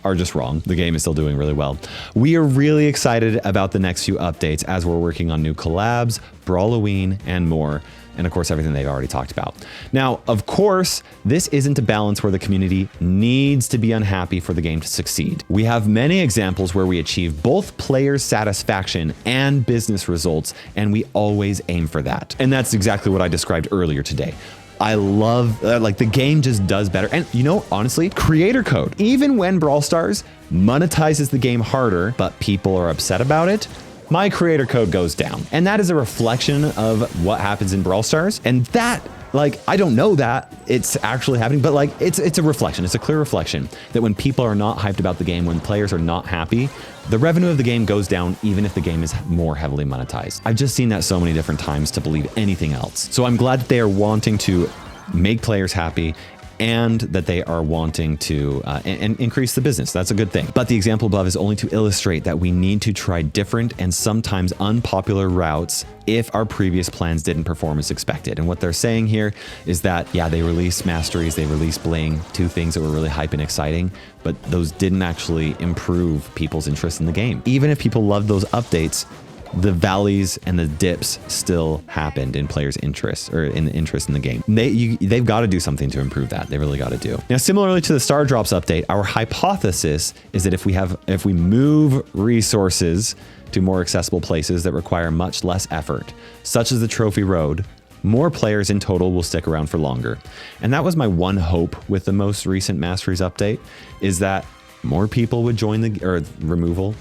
are just wrong. The game is still doing really well. We are really excited about the next few updates as we're working on new collabs, Brawloween, and more. And of course, everything they've already talked about. Now, of course, this isn't a balance where the community needs to be unhappy for the game to succeed. We have many examples where we achieve both players' satisfaction and business results, and we always aim for that. And that's exactly what I described earlier today. I love, the game just does better. And honestly, creator code, even when Brawl Stars monetizes the game harder, but people are upset about it, my creator code goes down. And that is a reflection of what happens in Brawl Stars. And that, I don't know that it's actually happening, but it's a reflection. It's a clear reflection that when people are not hyped about the game, when players are not happy, the revenue of the game goes down, even if the game is more heavily monetized. I've just seen that so many different times to believe anything else. So I'm glad that they are wanting to make players happy and that they are wanting to and increase the business. That's a good thing. But the example above is only to illustrate that we need to try different and sometimes unpopular routes if our previous plans didn't perform as expected. And what they're saying here is that, yeah, they released masteries, they released bling, two things that were really hype and exciting, but those didn't actually improve people's interest in the game. Even if people loved those updates, the valleys and the dips still happened in players' interest or in the interest in the game. They've got to do something to improve that. They really got to do. Now, similarly to the Star Drops update, our hypothesis is that if we move resources to more accessible places that require much less effort, such as the Trophy Road, more players in total will stick around for longer. And that was my one hope with the most recent Masteries update, is that more people would join the removal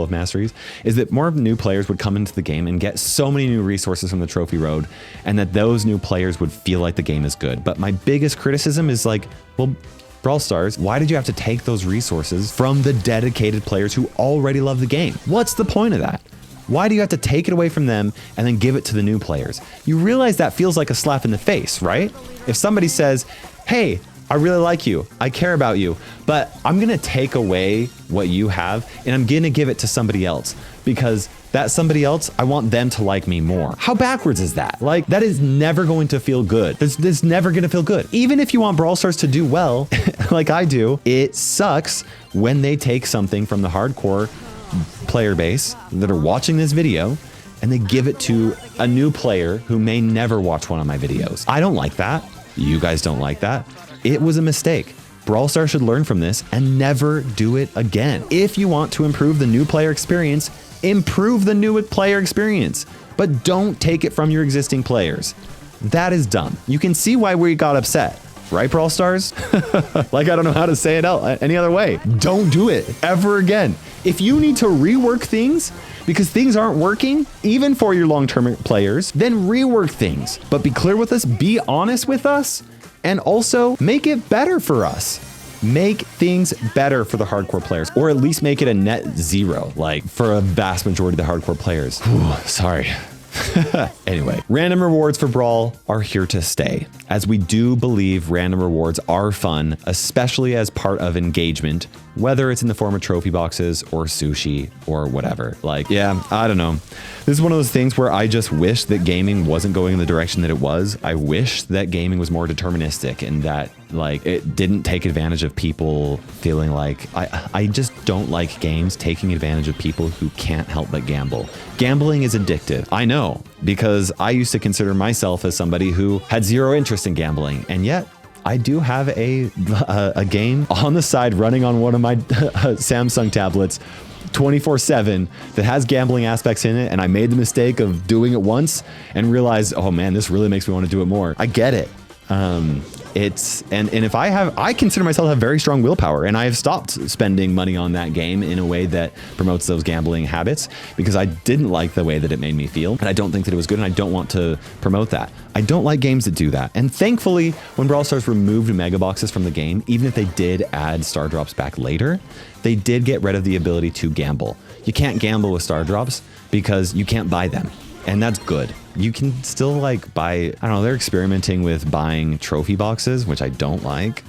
of masteries, is that more new players would come into the game and get so many new resources from the Trophy Road, and that those new players would feel like the game is good. But my biggest criticism is like, well, Brawl Stars, why did you have to take those resources from the dedicated players who already love the game? What's the point of that? Why do you have to take it away from them and then give it to the new players? You realize that feels like a slap in the face, right? If somebody says, hey, I really like you, I care about you, but I'm gonna take away what you have and I'm gonna give it to somebody else because that somebody else, I want them to like me more. How backwards is that? Like, that is never going to feel good. It's never gonna feel good. Even if you want Brawl Stars to do well, like I do, it sucks when they take something from the hardcore player base that are watching this video and they give it to a new player who may never watch one of my videos. I don't like that. You guys don't like that. It was a mistake. Brawl Stars should learn from this and never do it again. If you want to improve the new player experience, improve the new player experience, but don't take it from your existing players. That is dumb. You can see why we got upset, right, Brawl Stars? Like, I don't know how to say it any other way. Don't do it ever again. If you need to rework things because things aren't working, even for your long-term players, then rework things. But be clear with us, be honest with us, and also make it better for us. Make things better for the hardcore players, or at least make it a net zero, like for a vast majority of the hardcore players. Whew, sorry. Anyway, random rewards for Brawl are here to stay, as we do believe random rewards are fun, especially as part of engagement, whether it's in the form of trophy boxes or sushi or whatever. Like, yeah, I don't know. This is one of those things where I just wish that gaming wasn't going in the direction that it was. I wish that gaming was more deterministic and that like it didn't take advantage of people feeling like I just don't like games taking advantage of people who can't help but gamble. Gambling is addictive. I know, because I used to consider myself as somebody who had zero interest in gambling, and yet I do have a game on the side running on one of my Samsung tablets 24/7 that has gambling aspects in it, and I made the mistake of doing it once and realized, oh man, this really makes me want to do it more. I get it. If I consider myself to have very strong willpower, and I have stopped spending money on that game in a way that promotes those gambling habits because I didn't like the way that it made me feel, and I don't think that it was good, and I don't want to promote that. I don't like games that do that. And thankfully, when Brawl Stars removed mega boxes from the game, even if they did add star drops back later, they did get rid of the ability to gamble. You can't gamble with star drops because you can't buy them. And that's good. You can still like buy, I don't know, they're experimenting with buying trophy boxes, which I don't like,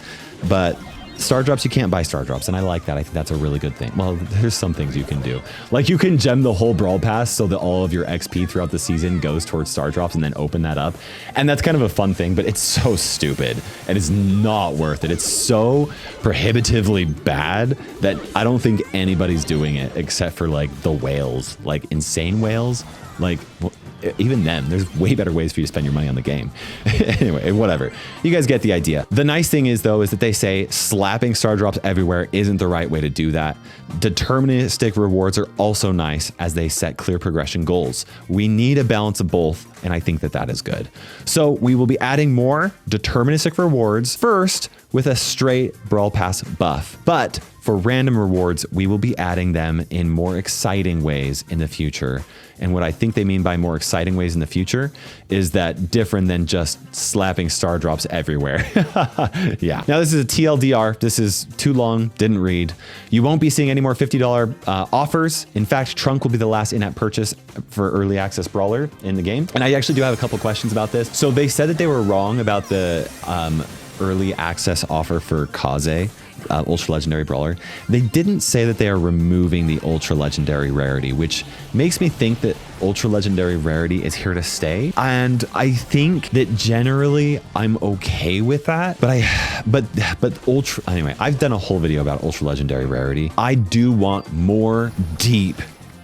but star drops, you can't buy star drops. And I like that. I think that's a really good thing. Well, there's some things you can do. Like you can gem the whole Brawl Pass so that all of your XP throughout the season goes towards star drops and then open that up. And that's kind of a fun thing, but it's so stupid and it's not worth it. It's so prohibitively bad that I don't think anybody's doing it except for like the whales, like insane whales. Like, well, even then, there's way better ways for you to spend your money on the game. Anyway, whatever. You guys get the idea. The nice thing is, though, is that they say slapping star drops everywhere isn't the right way to do that. Deterministic rewards are also nice as they set clear progression goals. We need a balance of both, and I think that that is good. So we will be adding more deterministic rewards first with a straight Brawl Pass buff. But for random rewards, we will be adding them in more exciting ways in the future. And what I think they mean by more exciting ways in the future is that different than just slapping star drops everywhere. Yeah. Now this is a TLDR. This is too long, didn't read. You won't be seeing any more $50 offers. In fact, Trunk will be the last in-app purchase for early access brawler in the game. And I actually do have a couple questions about this. So they said that they were wrong about the early access offer for Kaze, ultra legendary brawler, they didn't say that they are removing the ultra legendary rarity, which makes me think that ultra legendary rarity is here to stay. And I think that generally I'm okay with that, but ultra, anyway, I've done a whole video about ultra legendary rarity. I do want more deep,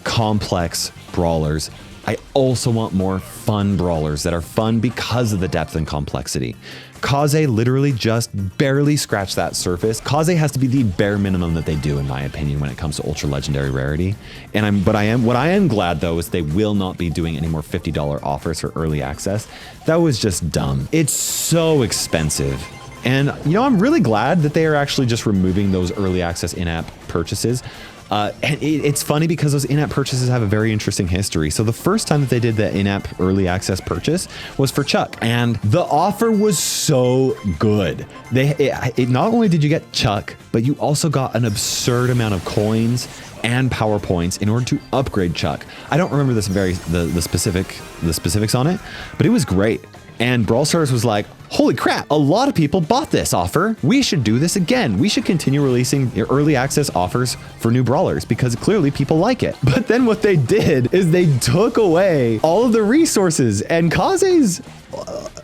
complex brawlers. I also want more fun brawlers that are fun because of the depth and complexity. Kaze literally just barely scratched that surface. Kaze has to be the bare minimum that they do, in my opinion, when it comes to ultra legendary rarity. And what I am glad though is they will not be doing any more $50 offers for early access. That was just dumb. It's so expensive. And you know, I'm really glad that they are actually just removing those early access in-app purchases. And it's funny because those in-app purchases have a very interesting history. So the first time that they did the in-app early access purchase was for Chuck, and the offer was so good. Not only did you get Chuck, but you also got an absurd amount of coins and power points in order to upgrade Chuck. I don't remember the specifics on it, but it was great. And Brawl Stars was like, holy crap, a lot of people bought this offer. We should do this again. We should continue releasing early access offers for new brawlers because clearly people like it. But then what they did is they took away all of the resources, and Kaze's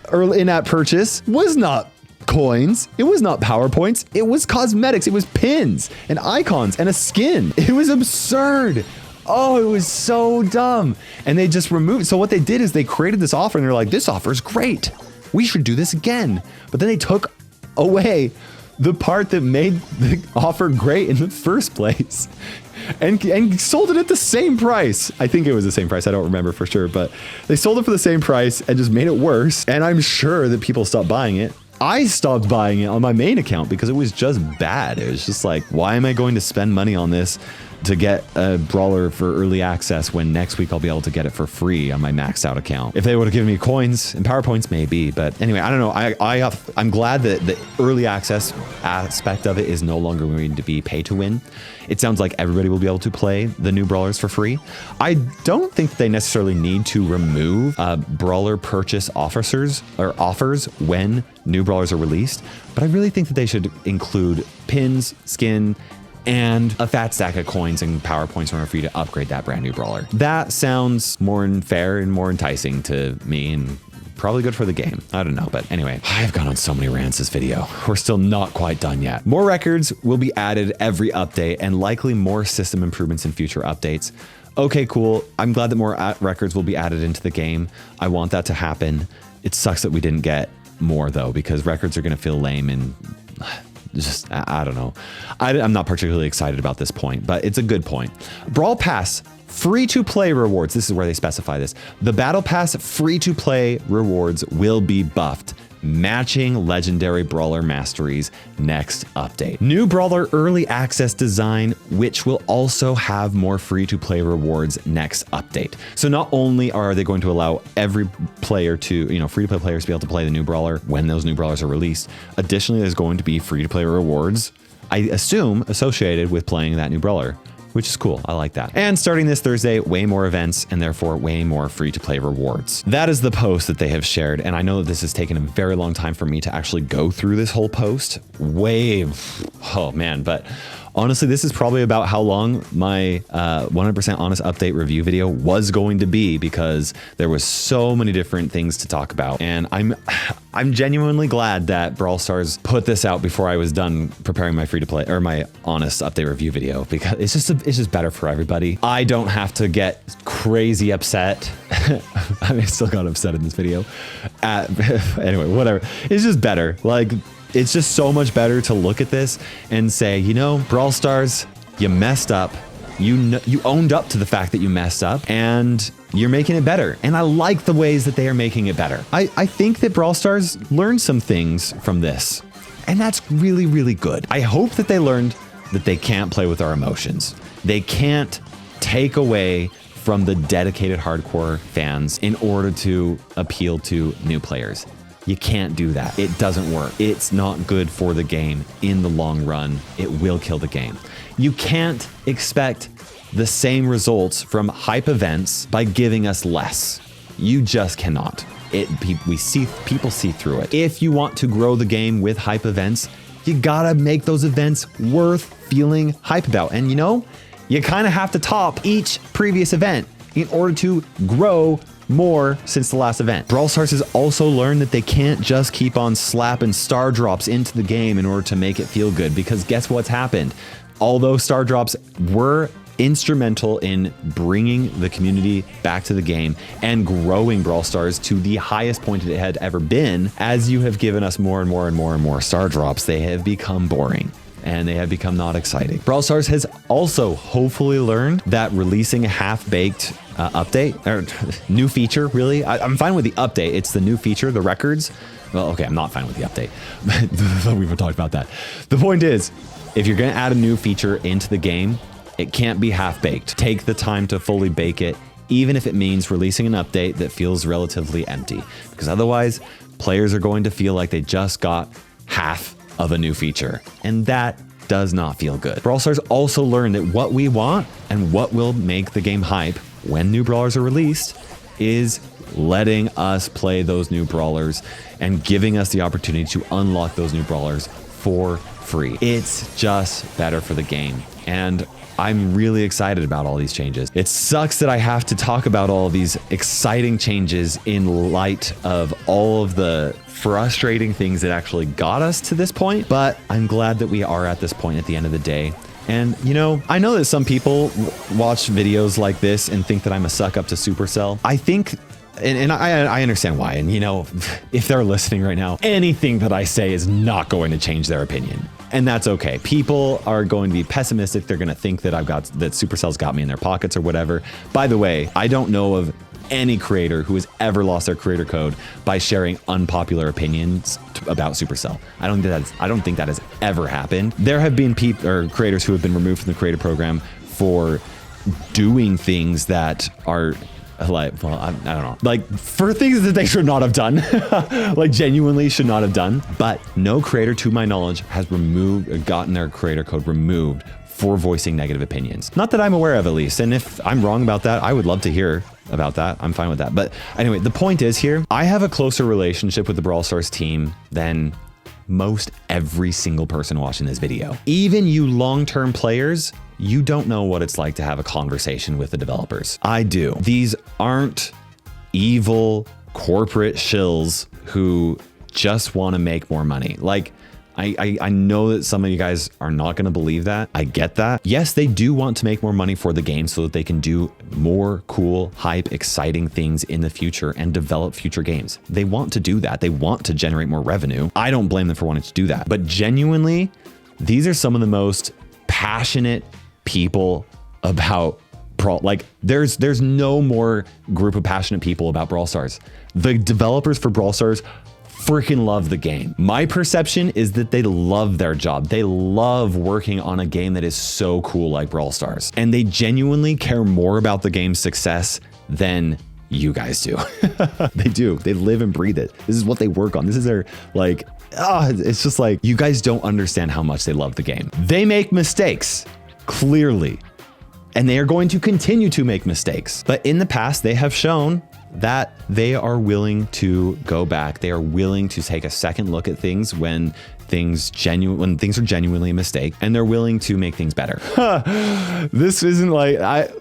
early in-app purchase was not coins. It was not power points. It was cosmetics. It was pins and icons and a skin. It was absurd. Oh, it was so dumb. And they just removed. So what they did is they created this offer and they're like, this offer is great. We should do this again. But then they took away the part that made the offer great in the first place and sold it at the same price. I think it was the same price. I don't remember for sure, but they sold it for the same price and just made it worse. And I'm sure that people stopped buying it. I stopped buying it on my main account because it was just bad. It was just like, why am I going to spend money on this to get a brawler for early access when next week I'll be able to get it for free on my maxed out account? If they would have given me coins and power points, maybe. But anyway, I don't know. I'm glad that the early access aspect of it is no longer going to be pay to win. It sounds like everybody will be able to play the new brawlers for free. I don't think they necessarily need to remove brawler purchase offers when new brawlers are released, but I really think that they should include pins, skin, and a fat stack of coins and power points in order for you to upgrade that brand new brawler. That sounds more fair and more enticing to me, and probably good for the game. I don't know, but anyway, I've gone on so many rants this video. We're still not quite done yet. More records will be added every update and likely more system improvements in future updates. Okay, cool. I'm glad that more records will be added into the game. I want that to happen. It sucks that we didn't get more though, because records are gonna feel lame and just, I don't know. I'm not particularly excited about this point, but it's a good point. Brawl Pass free-to-play rewards. This is where they specify this. The Battle Pass free-to-play rewards will be buffed, matching legendary brawler masteries next update. New brawler early access design, which will also have more free-to-play rewards next update. So not only are they going to allow every player to, free-to-play players to be able to play the new brawler when those new brawlers are released, additionally, there's going to be free-to-play rewards, I assume, associated with playing that new brawler, which is cool. I like that. And starting this Thursday, way more events and therefore way more free-to-play rewards. That is the post that they have shared. And I know that this has taken a very long time for me to actually go through this whole post. Oh man, but honestly, this is probably about how long my 100% honest update review video was going to be, because there was so many different things to talk about. And I'm genuinely glad that Brawl Stars put this out before I was done preparing my free-to-play or my honest update review video, because it's just better for everybody. I don't have to get crazy upset. I mean, I still got upset in this video. Anyway, whatever. It's just better. Like, it's just so much better to look at this and say, Brawl Stars, you messed up. You owned up to the fact that you messed up and you're making it better. And I like the ways that they are making it better. I think that Brawl Stars learned some things from this, and that's really, really good. I hope that they learned that they can't play with our emotions. They can't take away from the dedicated hardcore fans in order to appeal to new players. You can't do that. It doesn't work. It's not good for the game in the long run. It will kill the game. You can't expect the same results from hype events by giving us less. You just cannot. people see through it. If you want to grow the game with hype events, you gotta make those events worth feeling hype about. And you kind of have to top each previous event in order to grow more since the last event. Brawl Stars has also learned that they can't just keep on slapping star drops into the game in order to make it feel good, because guess what's happened? Although star drops were instrumental in bringing the community back to the game and growing Brawl Stars to the highest point it had ever been, as you have given us more and more and more and more star drops, they have become boring and they have become not exciting. Brawl Stars has also hopefully learned that releasing a half-baked update, or new feature, really. I'm fine with the update. It's the new feature, the records. Well, okay, I'm not fine with the update. We've talked about that. The point is, if you're gonna add a new feature into the game, it can't be half-baked. Take the time to fully bake it, even if it means releasing an update that feels relatively empty, because otherwise players are going to feel like they just got half of a new feature, and that does not feel good. Brawl Stars also learned that what we want and what will make the game hype when new brawlers are released is letting us play those new brawlers and giving us the opportunity to unlock those new brawlers for free. It's just better for the game, and I'm really excited about all these changes. It sucks that I have to talk about all of these exciting changes in light of all of the frustrating things that actually got us to this point, but I'm glad that we are at this point at the end of the day. And I know that some people watch videos like this and think that I'm a suck up to Supercell. I think, and I understand why. And if they're listening right now, anything that I say is not going to change their opinion. And that's okay. People are going to be pessimistic. They're going to think that that Supercell's got me in their pockets or whatever. By the way, I don't know of any creator who has ever lost their creator code by sharing unpopular opinions about Supercell. I don't think that has ever happened. There have been creators who have been removed from the creator program for doing things that are like, well, I don't know, like for things that they should not have done, like genuinely should not have done. But no creator, to my knowledge, has gotten their creator code removed for voicing negative opinions. Not that I'm aware of, at least. And if I'm wrong about that, I would love to hear about that. I'm fine with that. But anyway, the point is here, I have a closer relationship with the Brawl Stars team than most every single person watching this video. Even you long-term players, you don't know what it's like to have a conversation with the developers. I do. These aren't evil corporate shills who just want to make more money. Like, I know that some of you guys are not going to believe that. I get that. Yes, they do want to make more money for the game so that they can do more cool, hype, exciting things in the future and develop future games. They want to do that. They want to generate more revenue. I don't blame them for wanting to do that. But genuinely, these are some of the most passionate people about Brawl. Like, there's no more group of passionate people about Brawl Stars. The developers for Brawl Stars freaking love the game. My perception is that they love their job. They love working on a game that is so cool like Brawl Stars. And they genuinely care more about the game's success than you guys do. They do. They live and breathe it. This is what they work on. This is their, like, it's just like, you guys don't understand how much they love the game. They make mistakes, clearly, and they are going to continue to make mistakes. But in the past, they have shown that they are willing to go back. They are willing to take a second look at things when things are genuinely a mistake, and they're willing to make things better. This isn't like,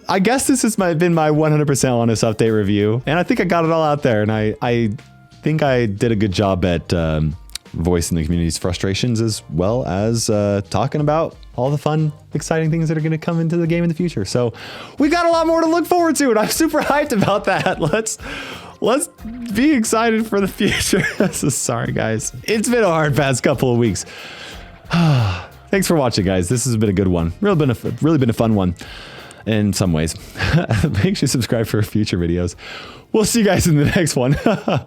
I guess this has been my 100% honest update review, and I think I got it all out there, and I think I did a good job at voicing the community's frustrations, as well as talking about all the fun, exciting things that are going to come into the game in the future. So we got a lot more to look forward to, and I'm super hyped about that. Let's be excited for the future. So sorry, guys. It's been a hard past couple of weeks. Thanks for watching, guys. This has been a good one. Really been a fun one in some ways. Make sure you subscribe for future videos. We'll see you guys in the next one.